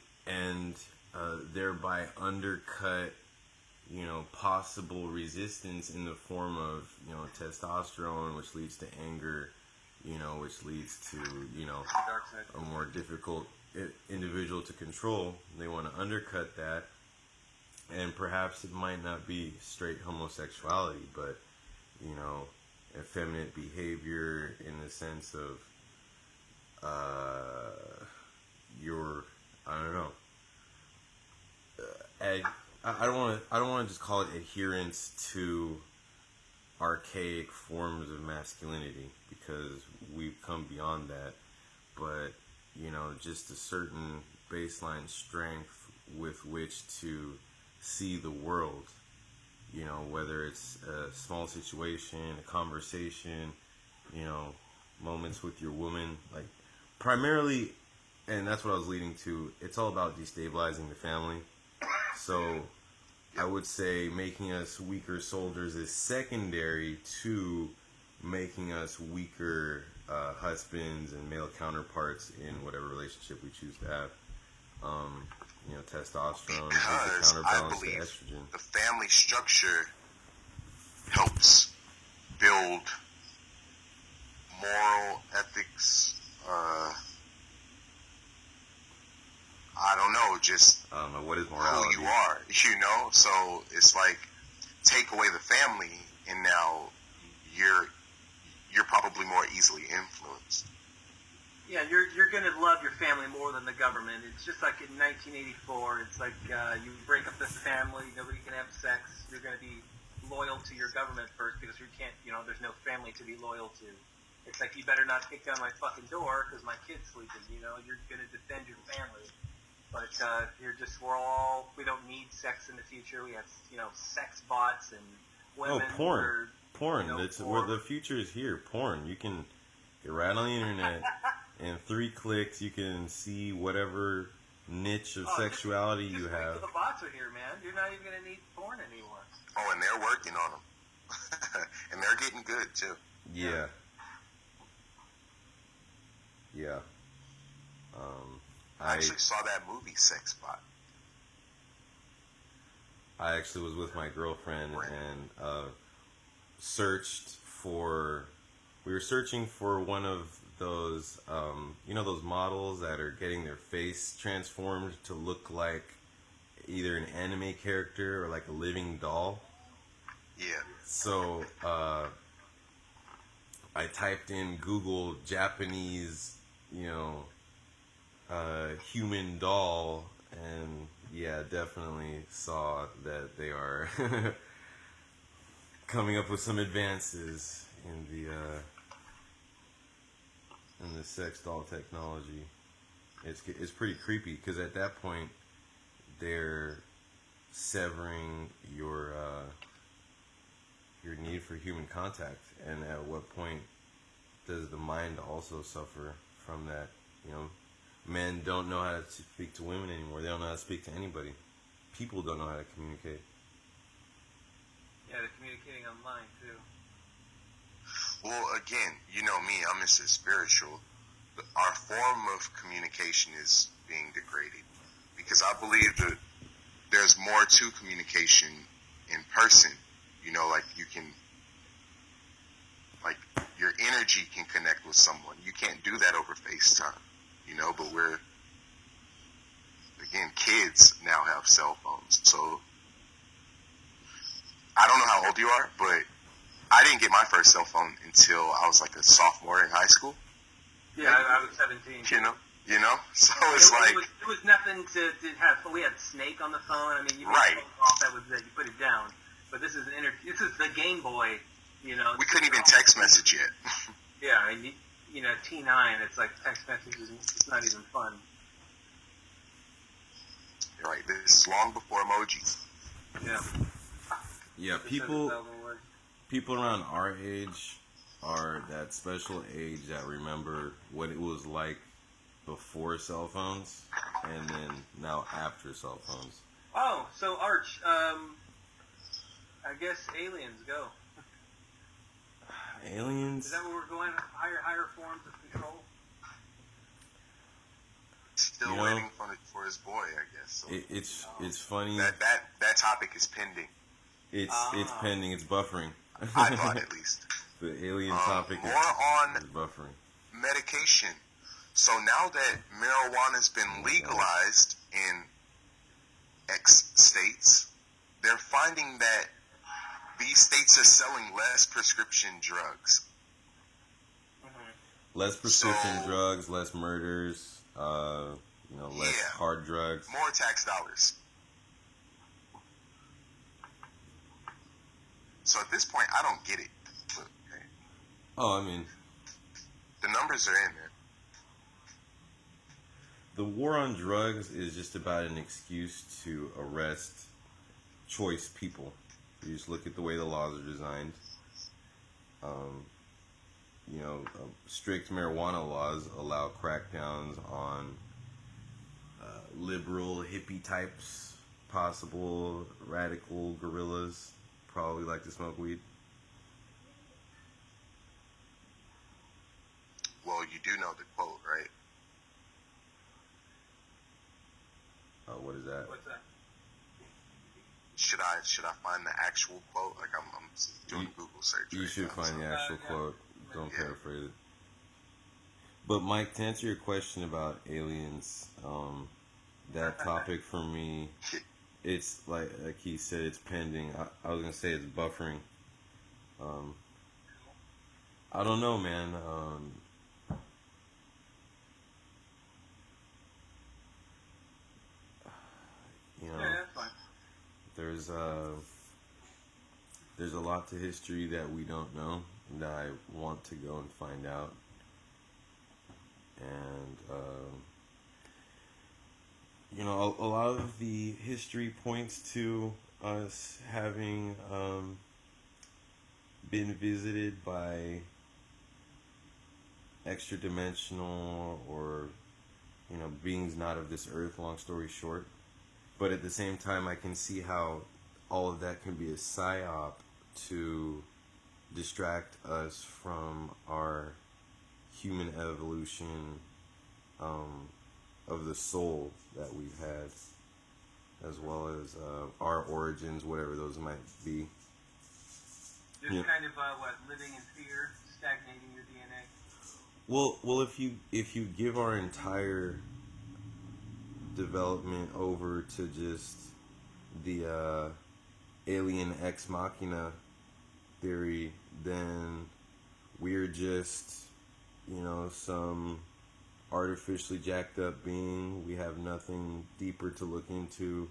thereby undercut, possible resistance in the form of, testosterone, which leads to anger, which leads to, a more difficult individual to control. They want to undercut that, and perhaps it might not be straight homosexuality, but, effeminate behavior in the sense of, I don't know. I don't want to just call it adherence to archaic forms of masculinity, because we've come beyond that. But, just a certain baseline strength with which to see the world. Whether it's a small situation, a conversation, moments with your woman, like primarily, and that's what I was leading to, it's all about destabilizing the family. So I would say making us weaker soldiers is secondary to making us weaker husbands and male counterparts in whatever relationship we choose to have. Testosterone is the counterbalance to estrogen.
The family structure helps build moral ethics. I don't know
what is morality.
Who you are, So it's like, take away the family, and now you're probably more easily influenced.
Yeah, you're going to love your family more than the government. It's just like in 1984. It's like you break up the family, nobody can have sex. You're going to be loyal to your government first because you can't, there's no family to be loyal to. It's like, you better not kick down my fucking door because my kid's sleeping. You're going to defend your family. But we don't need sex in the future. We have, sex bots and women.
Oh, porn. Porn. That's where the future is here. Porn. You can get right on the internet. In 3 clicks, you can see whatever niche of sexuality you have.
The bots are here, man. You're not even going to need porn anymore.
Oh, and they're working on them. And they're getting good, too.
Yeah. yeah.
I actually saw that movie, Sex Bot.
I actually was with my girlfriend and searched for. We were searching for one of those, those models that are getting their face transformed to look like either an anime character or like a living doll.
Yeah.
So I typed in Google Japanese, human doll, and yeah, definitely saw that they are coming up with some advances in the sex doll technology. It's pretty creepy because at that point they're severing your need for human contact, and at what point does the mind also suffer from that? Men don't know how to speak to women anymore. They don't know how to speak to anybody. People don't know how to communicate.
Yeah, they're communicating online too.
Well, again, you know me, I'm Mr. Spiritual. Our form of communication is being degraded because I believe that there's more to communication in person. Like you can, like your energy can connect with someone. You can't do that over FaceTime, but again, kids now have cell phones. So I don't know how old you are, but I didn't get my first cell phone until I was like a sophomore in high school.
Yeah, I was 17.
So it's like
it was nothing to have. We had Snake on the phone. I mean, you
right.
Off, that was it. You put it down. But this is this is the Game Boy.
We couldn't even text message yet.
Yeah, I mean, T9. It's like text messages. It's not even fun.
You're right. This is long before emojis.
Yeah.
Yeah, people around our age are that special age that remember what it was like before cell phones and then now after cell phones.
Oh, so Arch, I guess aliens go.
Aliens?
Is that where we're going? Higher forms of control?
Still waiting for his boy, I guess. So.
It's funny.
That topic is pending.
It's pending. It's buffering.
I thought at least.
The alien topic is buffering.
Medication. So now that marijuana's been legalized in X states, they're finding that these states are selling less prescription drugs.
Mm-hmm. Less prescription drugs, less murders, less hard drugs.
More tax dollars. So at this point, I don't get it. Okay.
Oh, I mean,
the numbers are in there.
The war on drugs is just about an excuse to arrest choice people. You just look at the way the laws are designed. Strict marijuana laws allow crackdowns on liberal hippie types, possible radical guerrillas, probably like to smoke weed.
Well, you do know the quote, right?
What is that?
What's that?
Should I find the actual quote? Like I'm doing a Google search.
You should find the actual quote. Don't paraphrase it. But Mike, to answer your question about aliens, that topic for me, it's like he said, it's pending. I was gonna say it's buffering. I don't know, man.
That's fine.
There's a lot to history that we don't know that I want to go and find out. And a lot of the history points to us having been visited by extra dimensional or beings not of this earth, long story short. But at the same time, I can see how all of that can be a psyop to distract us from our human evolution of the soul that we've had, as well as our origins, whatever those might be.
Just kind of living in fear, stagnating your DNA.
Well, if you give our entire development over to just the alien ex machina theory, then we're just, some artificially jacked up being. We have nothing deeper to look into.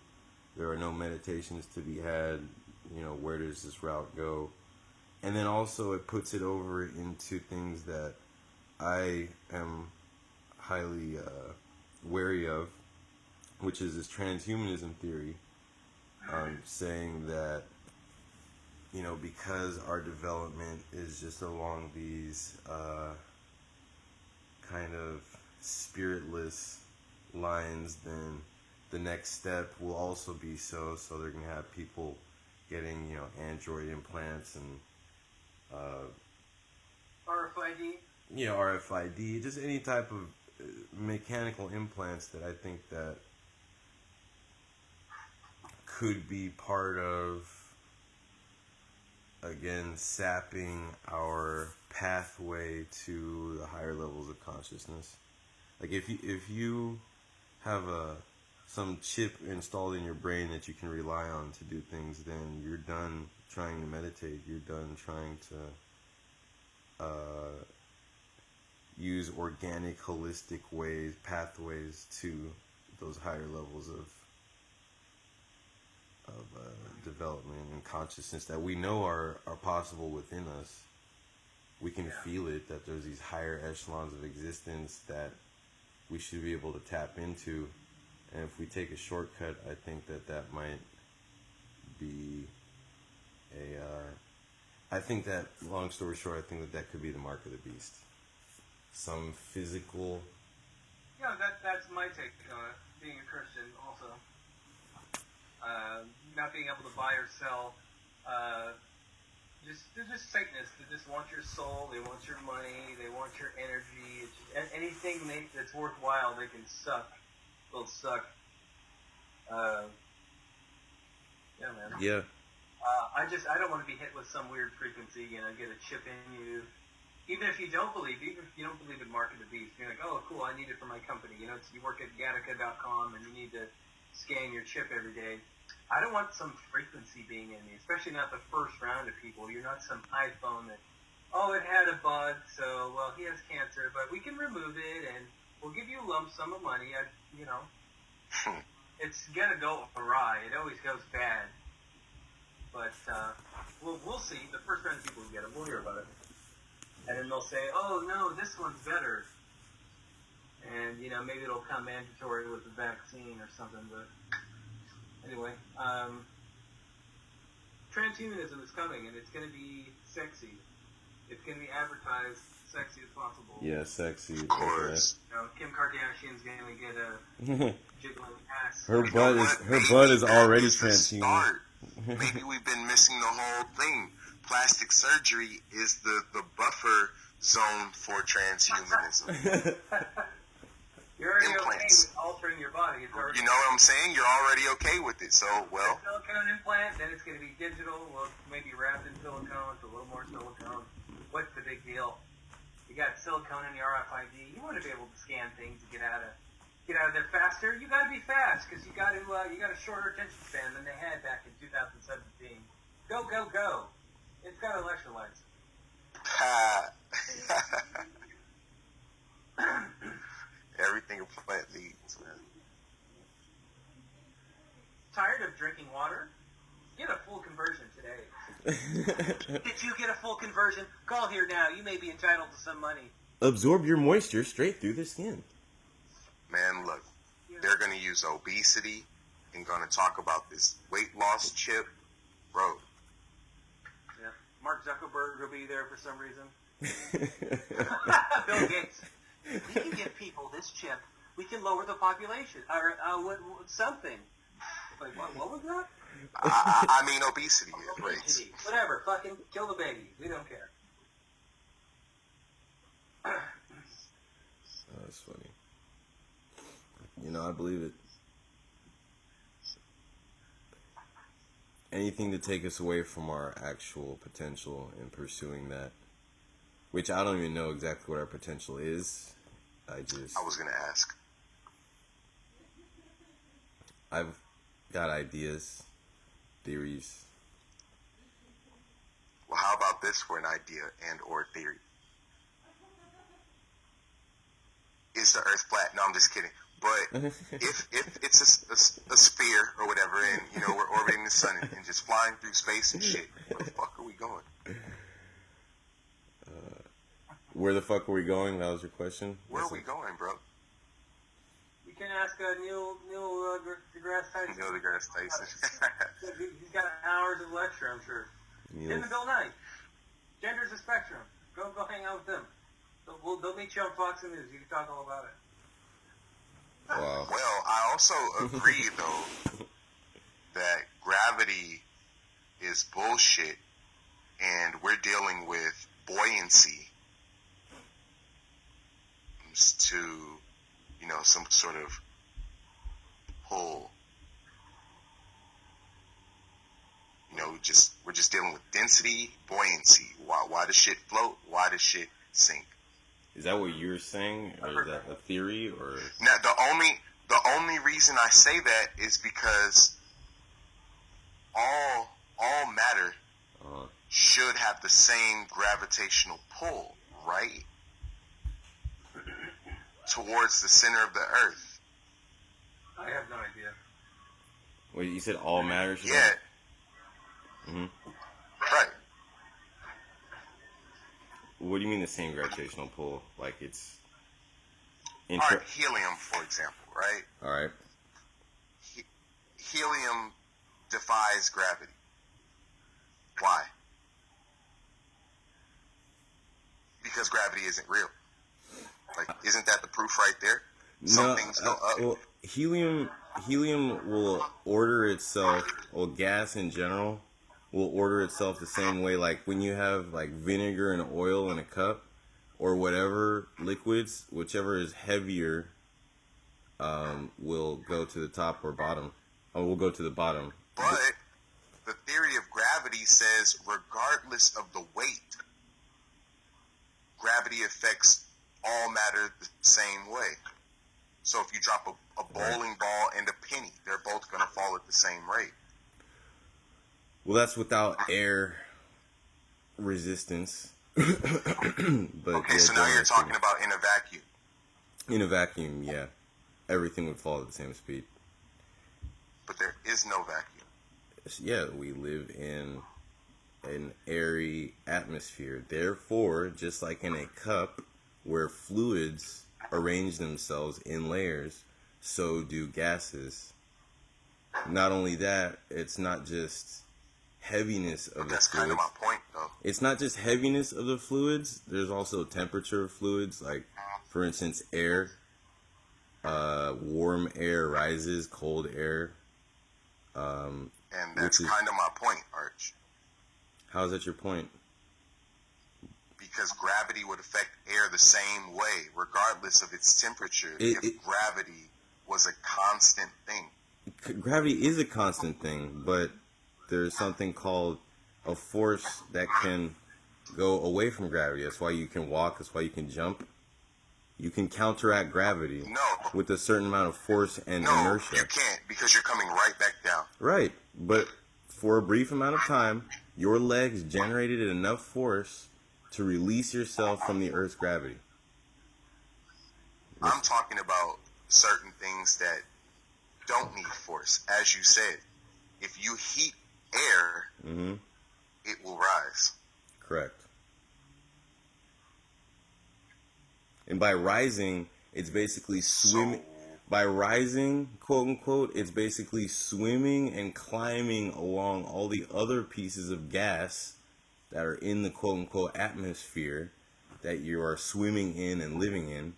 There are no meditations to be had. Where does this route go? And then also it puts it over into things that I am highly wary of, which is this transhumanism theory, saying that, because our development is just along these kind of spiritless lines, then the next step will also be so they're going to have people getting, android implants and
RFID?
RFID, just any type of mechanical implants that I think that could be part of, again, sapping our pathway to the higher levels of consciousness. Like if you have some chip installed in your brain that you can rely on to do things, then you're done trying to meditate. You're done trying to use organic, holistic pathways to those higher levels of development and consciousness that we know are possible within us. We can feel it, that there's these higher echelons of existence that we should be able to tap into. And if we take a shortcut, I think that might be I think that, long story short, I think that could be the mark of the beast. Some physical...
Yeah, that's my take on it, being a Christian also. Not being able to buy or sell. They're just Satanists. They just want your soul, they want your money, they want your energy. It's just, anything that's worthwhile they can suck. They'll suck. Yeah, man.
Yeah.
I don't want to be hit with some weird frequency, get a chip in you. Even if you don't believe in Mark of the Beast, you're like, oh, cool, I need it for my company. You work at Gattaca.com and you need to scan your chip every day. I don't want some frequency being in me, especially not the first round of people. You're not some iPhone that, it had a bug, so, well, he has cancer, but we can remove it and we'll give you a lump sum of money. It's going to go awry. It always goes bad. But we'll see. The first round of people who get it, we'll hear about it. And then they'll say, oh, no, this one's better. And, maybe it'll come mandatory with the vaccine or something. But anyway, transhumanism is coming, and it's going to be sexy. It's going to be advertised sexy as possible.
Yeah, sexy.
Of course.
Kim Kardashian's going to get a jiggling ass.
Her butt is already transhuman.
Maybe we've been missing the whole thing. Plastic surgery is the buffer zone for transhumanism.
You're already
Implants.
okay with altering your body. It's already
You know what I'm saying? You're already okay with it. So, well.
Silicone implant, then it's going to be digital. Well, maybe wrapped in silicone, so a little more silicone. What's the big deal? You got silicone in your RFID. You want to be able to scan things to get out of there faster. You got to be fast because you got a shorter attention span than they had back in 2017. Go, go, go! It's got electrolytes.
Everything a plant needs, man.
Tired of drinking water? Get a full conversion today. Did you get a full conversion? Call here now. You may be entitled to some money.
Absorb your moisture straight through the skin.
Man, look, they're going to use obesity and going to talk about this weight loss chip. Bro.
Yeah. Mark Zuckerberg will be there for some reason. Bill Gates. We can give people this chip. We can lower the population. Or something. Like, what was that?
I mean obesity.
Obesity. Whatever. Fucking kill the baby. We don't care.
That's funny. You know, I believe it. Anything to take us away from our actual potential in pursuing that. Which I don't even know exactly what our potential is. I
was going to ask.
I've got ideas, theories.
Well, how about this for an idea and or theory? Is the Earth flat? No, I'm just kidding. But if it's a sphere or whatever, and you know we're orbiting the sun and just flying through space and shit, where the fuck are we going?
Where the fuck are we going? That was your question.
Where are we going, bro?
You can ask Neil deGrasse Tyson.
Neil deGrasse Tyson.
He's got hours of lecture, I'm sure. Him and Bill Nye. Gender's a spectrum. Go hang out with them. They'll meet you on Fox News. You can talk all about it.
Wow.
Well, I also agree, though, that gravity is bullshit, and we're dealing with buoyancy to, you know, some sort of pull. You know, we're just dealing with density, buoyancy. Why does shit float? Why does shit sink?
Is that what you're saying, or is that a theory, or?
Now, the only reason I say that is because all matter should have the same gravitational pull, right? Towards the center of the Earth.
I have no idea.
Wait, you said all matter should
Yeah.
Mm-hmm.
Right.
What do you mean the same gravitational pull? Like it's...
All right, helium, for example, right?
All right.
Helium defies gravity. Why? Because gravity isn't real. Like, isn't that the proof right there? Some things go up.
Well, helium will order itself, or gas in general, will order itself the same way. Like when you have like vinegar and oil in a cup, or whatever liquids, whichever is heavier, will go to the top or bottom, or will go to the bottom.
But the theory of gravity says, regardless of the weight, gravity affects all matter the same way. So if you drop a bowling ball and a penny, they're both going to fall at the same rate.
Well, that's without air resistance. But
okay,
yeah,
so now you're talking about in a vacuum.
In a vacuum, yeah. Everything would fall at the same speed.
But there is no vacuum.
Yeah, we live in an airy atmosphere. Therefore, just like in a cup where fluids arrange themselves in layers, so do gases. Not only that, it's not just heaviness of the fluids.
That's kind of my point, though.
It's not just heaviness of the fluids. There's also temperature of fluids. Like, for instance, air. Warm air rises, cold air.
And that's kind of my point, Arch.
How is that your point?
Because gravity would affect air the same way, regardless of its temperature, if gravity was a constant thing.
Gravity is a constant thing, but there's something called a force that can go away from gravity. That's why you can walk. That's why you can jump. You can counteract gravity with a certain amount of force and inertia.
No, you can't, because you're coming right back down.
Right, but for a brief amount of time, your legs generated enough force to release yourself from the Earth's gravity.
I'm talking about certain things that don't need force. As you said, if you heat air, it will rise.
Correct. And by rising, it's basically swimming. By rising, quote unquote, it's basically swimming and climbing along all the other pieces of gas that are in the quote unquote atmosphere that you are swimming in and living in.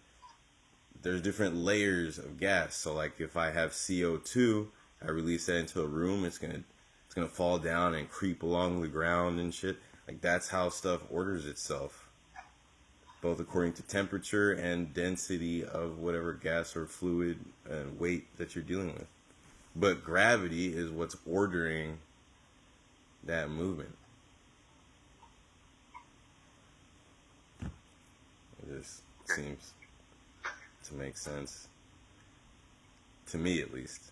There's different layers of gas. So like if I have CO2, I release that into a room, it's gonna fall down and creep along the ground and shit. Like that's how stuff orders itself. both according to temperature and density of whatever gas or fluid and weight that you're dealing with. But gravity is what's ordering that movement. It just seems to make sense. To me, at least.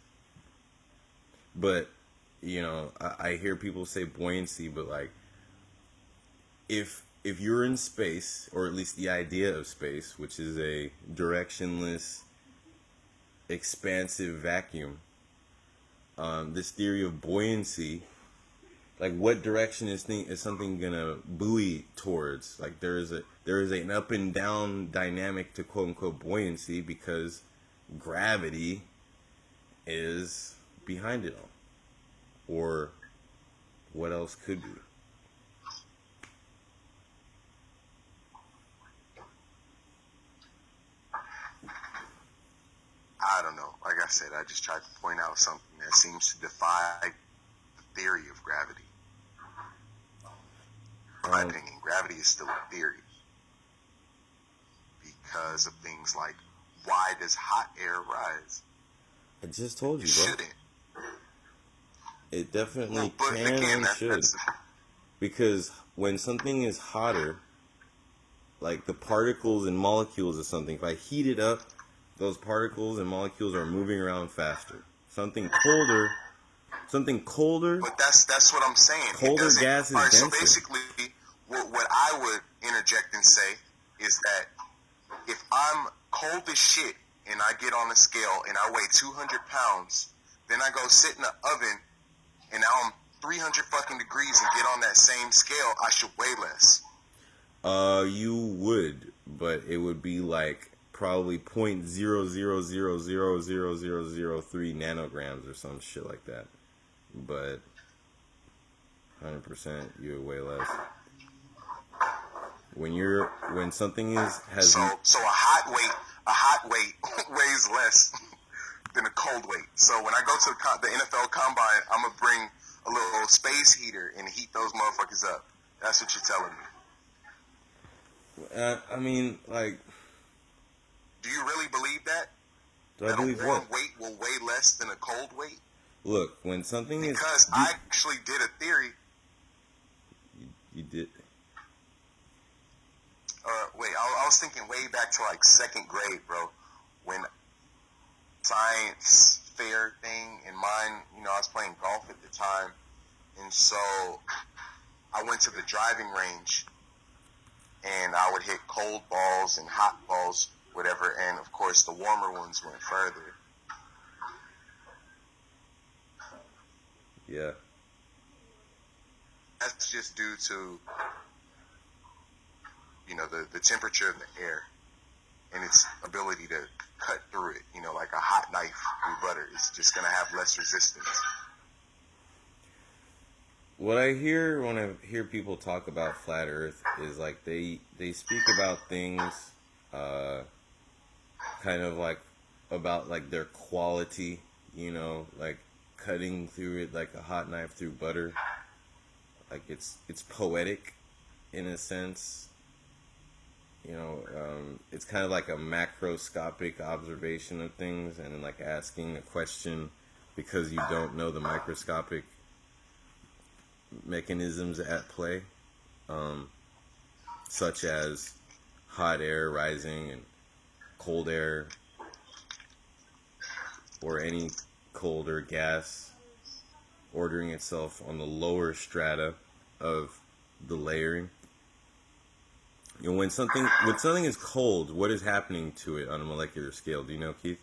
But, you know, I hear people say buoyancy, but like, if you're in space, or at least the idea of space, which is a directionless, expansive vacuum, this theory of buoyancy, like what direction is something gonna buoy towards? Like there is an up and down dynamic to quote unquote buoyancy because gravity is behind it all, or what else could be?
I don't know. Like I said, I just tried to point out something that seems to defy the theory of gravity. In my opinion, gravity is still a theory because of things like, why does hot air rise?
I just told you,
It
bro.
shouldn't.
It definitely
But
can
again,
and should.
that's
Because when something is hotter, like the particles and molecules of something, if I heat it up, those particles and molecules are moving around faster. Something colder.
But that's what I'm saying.
Colder gas is
alright,
denser.
So basically, what I would interject and say is that if I'm cold as shit and I get on a scale and I weigh 200 pounds, then I go sit in the oven and now I'm 300 fucking degrees and get on that same scale, I should weigh less.
You would, but it would be like probably 0.0000003 nanograms or some shit like that. But 100% you would weigh less. When something has
so a hot weight weighs less than a cold weight. So when I go to the NFL Combine, I'm gonna bring a little space heater and heat those motherfuckers up. That's what you're telling me.
I mean, like,
do you really believe that?
Do I believe
a warm
what?
weight will weigh less than a cold weight?
Look, when something is...
Because I actually did a theory.
You did...
Wait, I was thinking way back to like second grade, bro. When science fair thing in mine, you know, I was playing golf at the time. And so I went to the driving range and I would hit cold balls and hot balls, whatever. And of course, the warmer ones went further.
Yeah.
That's just due to, you know, the temperature of the air and its ability to cut through it. You know, like a hot knife through butter. It's just going to have less resistance.
What I hear when I hear people talk about flat Earth is like they speak about things kind of like about like their quality, you know, like cutting through it like a hot knife through butter. Like it's poetic in a sense. You know, it's kind of like a macroscopic observation of things and then like asking a question because you don't know the microscopic mechanisms at play, such as hot air rising and cold air or any colder gas ordering itself on the lower strata of the layering. You know, when something is cold, what is happening to it on a molecular scale? Do you know, Keith?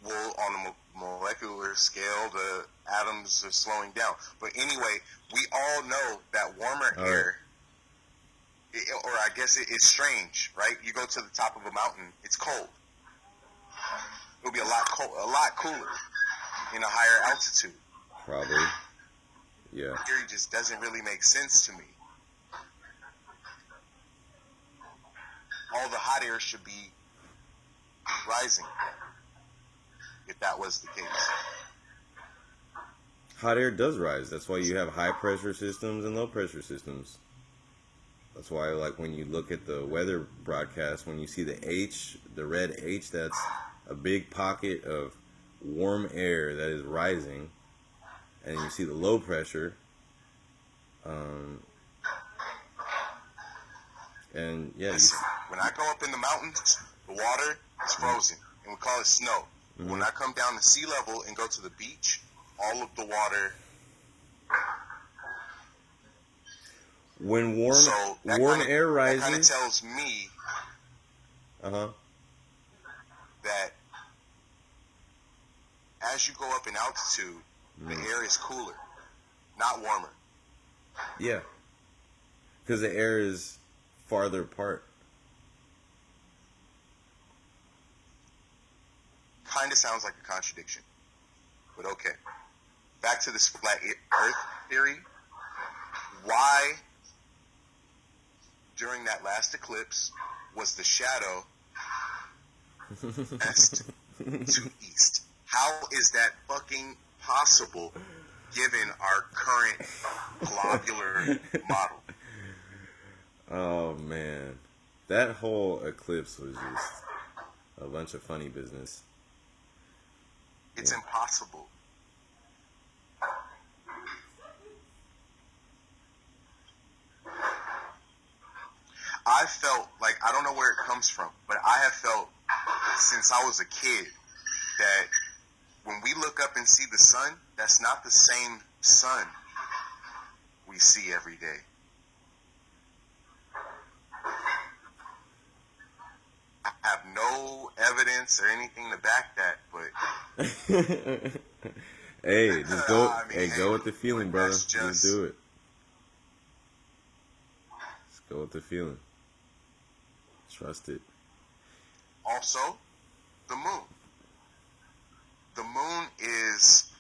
Well, on a molecular scale, the atoms are slowing down. But anyway, we all know that warmer air, or I guess it's strange, right? You go to the top of a mountain, it's cold. It'll be a lot cooler in a higher altitude.
Probably. Yeah.
Theory just doesn't really make sense to me. All the hot air should be rising, if that was the case.
Hot air does rise. That's why you have high pressure systems and low pressure systems. That's why, like, when you look at the weather broadcast, when you see the H, the red H, that's a big pocket of warm air that is rising, and you see the low pressure, and yeah,
Listen, when I go up in the mountains, the water is frozen, and we call it snow.
Mm-hmm.
When I come down to sea level and go to the beach, all of the water.
When warm air rises,
that kind of tells me that as you go up in altitude, the air is cooler, not warmer.
Yeah, because the air is farther apart.
Kind of sounds like a contradiction, but okay. Back to this flat Earth theory. Why, during that last eclipse, was the shadow west to east? How is that fucking possible, given our current globular model?
Oh man, that whole eclipse was just a bunch of funny business.
It's impossible. I felt like, I don't know where it comes from, but I have felt since I was a kid that when we look up and see the sun, that's not the same sun we see every day. I have no evidence or anything to back that, but
hey, just go. Go with the feeling, brother. Just do it. Just go with the feeling. Trust it.
Also, the moon. The moon is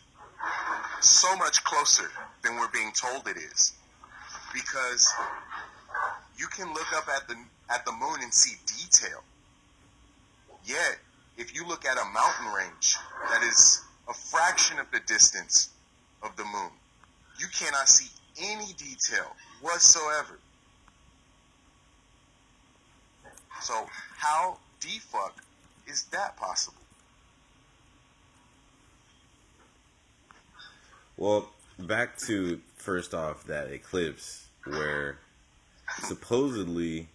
so much closer than we're being told it is, because you can look up at the moon and see detail. Yet, if you look at a mountain range that is a fraction of the distance of the moon, you cannot see any detail whatsoever. So, how the fuck is that possible?
Well, back to, first off, that eclipse where supposedly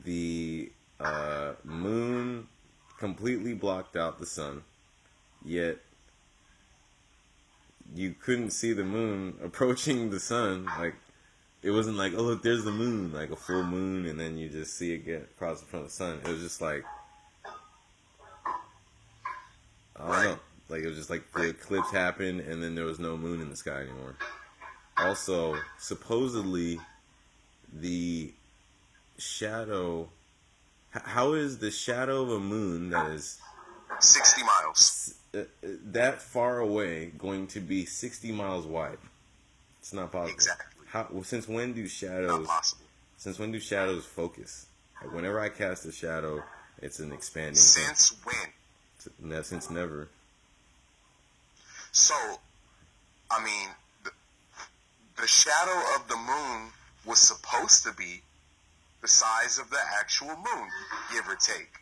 the moon completely blocked out the sun, yet you couldn't see the moon approaching the sun. Like, it wasn't like, oh look, there's the moon, like a full moon, and then you just see it get across in front of the sun. It was just like, I don't know. Like, it was just like the eclipse happened, and then there was no moon in the sky anymore. Also, supposedly, the shadow... How is the shadow of a moon that is
60 miles
that far away going to be 60 miles wide? It's not possible.
Exactly.
Since when do shadows?
Not possible.
Since when do shadows focus? Like, whenever I cast a shadow, it's an expanding.
Since when?
Since never.
So, I mean, the shadow of the moon was supposed to be the size of the actual moon, give or take.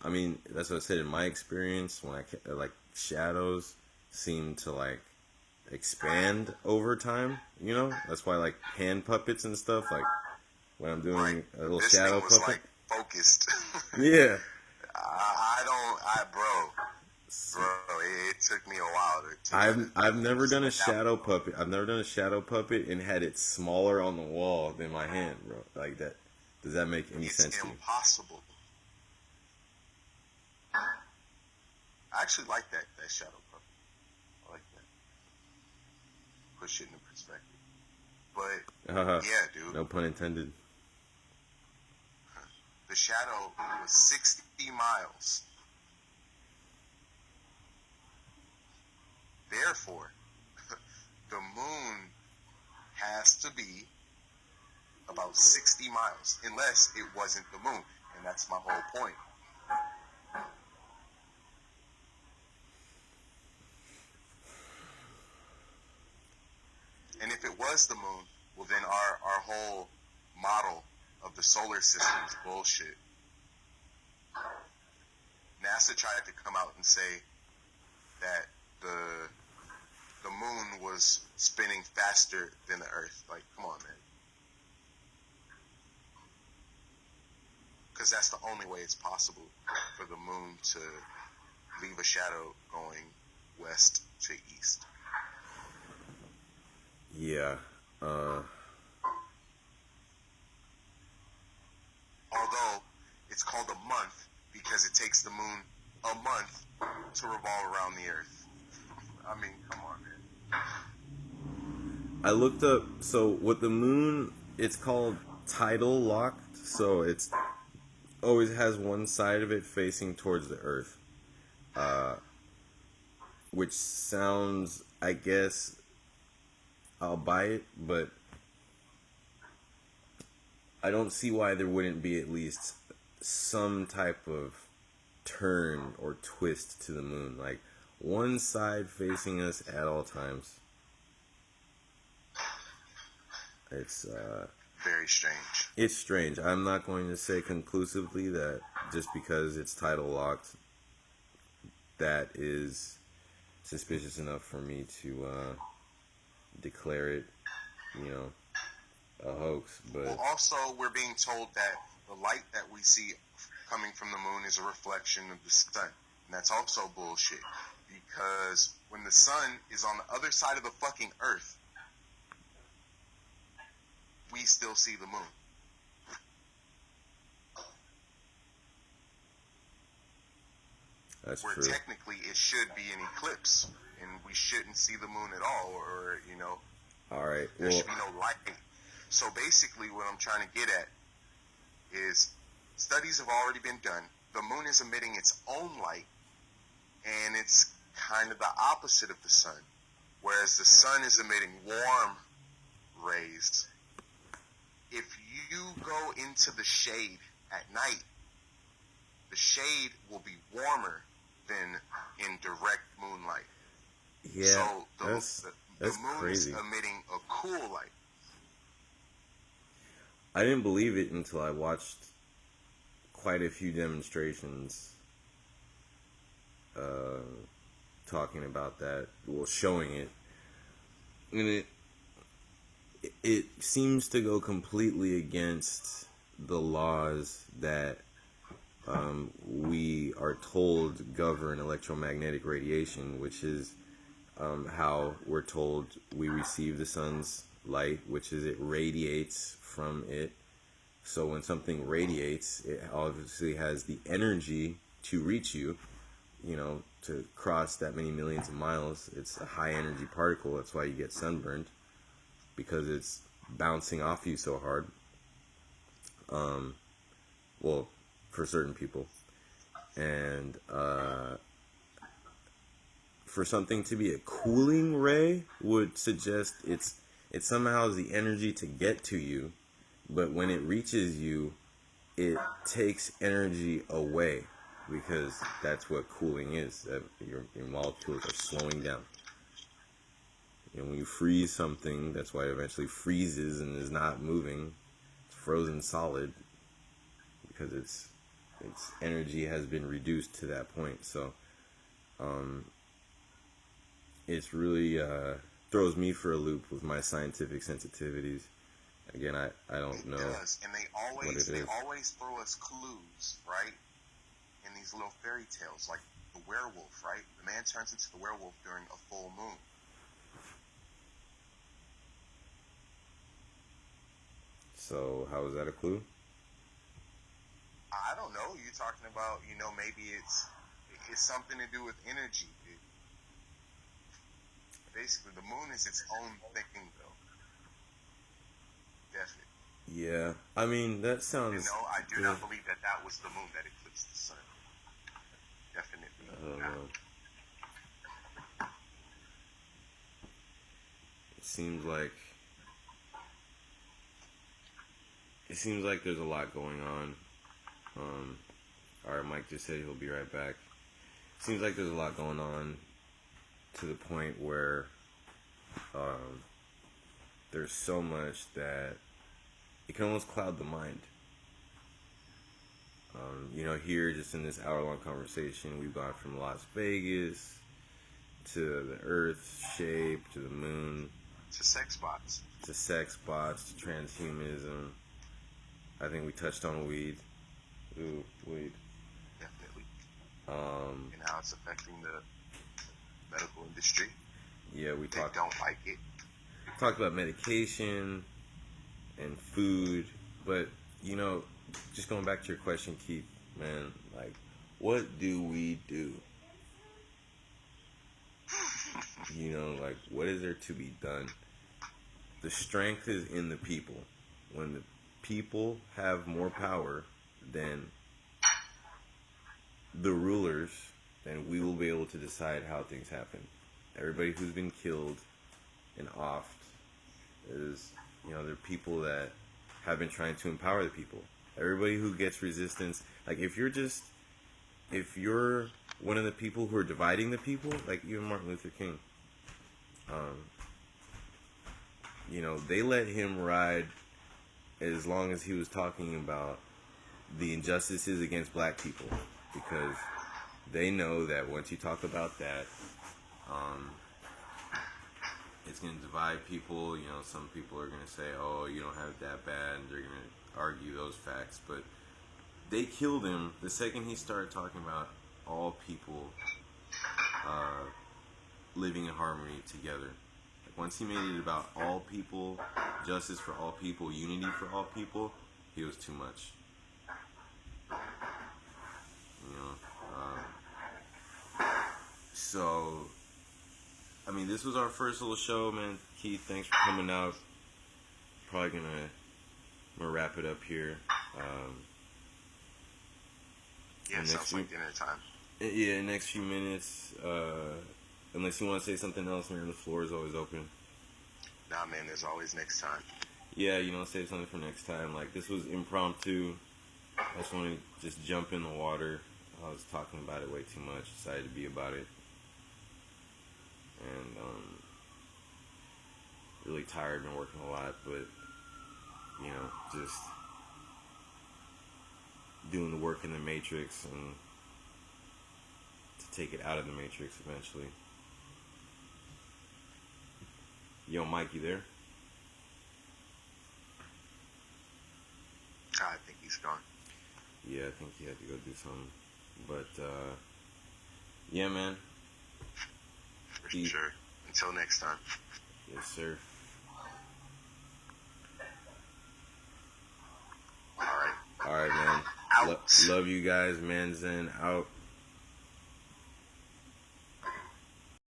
I mean, that's what I said in my experience. When like shadows seem to like expand over time. You know, that's why like hand puppets and stuff. Like when I'm doing a little
this
shadow
thing was
puppet,
like focused.
Yeah.
Bro, it took me a while.
I've never done a shadow puppet. I've never done a shadow puppet and had it smaller on the wall than my hand, bro. Like that. Does that make any sense to you?
It's impossible. I actually like that shadow puppet. I like that. Push it into perspective. But yeah, dude.
No pun intended.
The shadow was 60 miles. Therefore, the moon has to be about 60 miles, unless it wasn't the moon. And that's my whole point. And if it was the moon, well, then our whole model of the solar system is bullshit. NASA tried to come out and say that the moon was spinning faster than the Earth. Like, come on, man. Because that's the only way it's possible for the moon to leave a shadow going west to east.
Yeah.
Although it's called a month because it takes the moon a month to revolve around the Earth. I mean, come on, man.
I looked up, so with the moon, it's called tidal locked, so it's always has one side of it facing towards the Earth. Which sounds, I guess, I'll buy it, but I don't see why there wouldn't be at least some type of turn or twist to the moon. Like, one side facing us at all times. It's,
very strange.
It's strange. I'm not going to say conclusively that just because it's tidal locked, that is suspicious enough for me to declare it, a hoax. But
well, also we're being told that the light that we see coming from the moon is a reflection of the sun, and that's also bullshit. Because when the sun is on the other side of the fucking Earth, we still see the moon.
That's
where
true.
Technically it should be an eclipse, and we shouldn't see the moon at all, or
all right.
There should be no light. So basically what I'm trying to get at is studies have already been done. The moon is emitting its own light, and it's kind of the opposite of the sun. Whereas the sun is emitting warm rays. If you go into the shade at night, the shade will be warmer than in direct moonlight.
Yeah,
so the moon
crazy.
is emitting a cool light.
I didn't believe it until I watched quite a few demonstrations talking about that, well, showing it. And it seems to go completely against the laws that we are told govern electromagnetic radiation, which is how we're told we receive the sun's light, which is it radiates from it. So when something radiates, it obviously has the energy to reach you, to cross that many millions of miles. It's a high energy particle. That's why you get sunburned, because it's bouncing off you so hard. Well, for certain people. And for something to be a cooling ray would suggest it somehow has the energy to get to you, but when it reaches you, it takes energy away, because that's what cooling is. Your molecules are slowing down. When you freeze something, that's why it eventually freezes and is not moving. It's frozen solid because its energy has been reduced to that point. So it's really throws me for a loop with my scientific sensitivities. Again, I don't know.
It does, and they always throw us clues, right? In these little fairy tales, like the werewolf, right? The man turns into the werewolf during a full moon.
So how is that a clue?
I don't know. You're talking about, maybe it's something to do with energy. Basically, the moon is its own thing, though. Definitely.
Yeah, I mean, that sounds...
I do not believe that was the moon that eclipsed the sun. Definitely not.
It seems like there's a lot going on. Alright, Mike just said he'll be right back. Seems like there's a lot going on to the point where there's so much that it can almost cloud the mind. Here, just in this hour-long conversation, we've gone from Las Vegas to the Earth's shape, to the moon,
to sex bots,
to transhumanism. I think we touched on weed. Ooh, weed.
Definitely. And how it's affecting the medical industry.
Yeah,
they don't like it.
Talked about medication and food, but just going back to your question, Keith, man, like, what do we do? Like, what is there to be done? The strength is in the people. When the people have more power than the rulers, then we will be able to decide how things happen. Everybody who's been killed and offed is, they're people that have been trying to empower the people. Everybody who gets resistance, like if you're one of the people who are dividing the people, like even Martin Luther King, they let him ride as long as he was talking about the injustices against black people, because they know that once you talk about that, it's going to divide people. Some people are going to say, oh, you don't have it that bad, and they're going to argue those facts, but they killed him the second he started talking about all people living in harmony together. Like, once he made it about all people, justice for all people, unity for all people, he was too much. So, I mean, this was our first little show, man. Keith, thanks for coming out. Probably gonna wrap it up here.
Sounds like dinner time.
Yeah, next few minutes. Unless you want to say something else, man, the floor is always open.
Nah, man, there's always next time.
Yeah, save something for next time. Like, this was impromptu. I just want to just jump in the water. I was talking about it way too much. Decided to be about it. And, really tired, been working a lot, but, just doing the work in the Matrix and to take it out of the Matrix eventually. Yo, Mike, you there?
I think he's gone.
Yeah, I think he had to go do something. But, yeah, man.
For sure. Until next time.
Yes, sir.
All right.
All right, man.
Out.
Love you guys. Man-Zen out.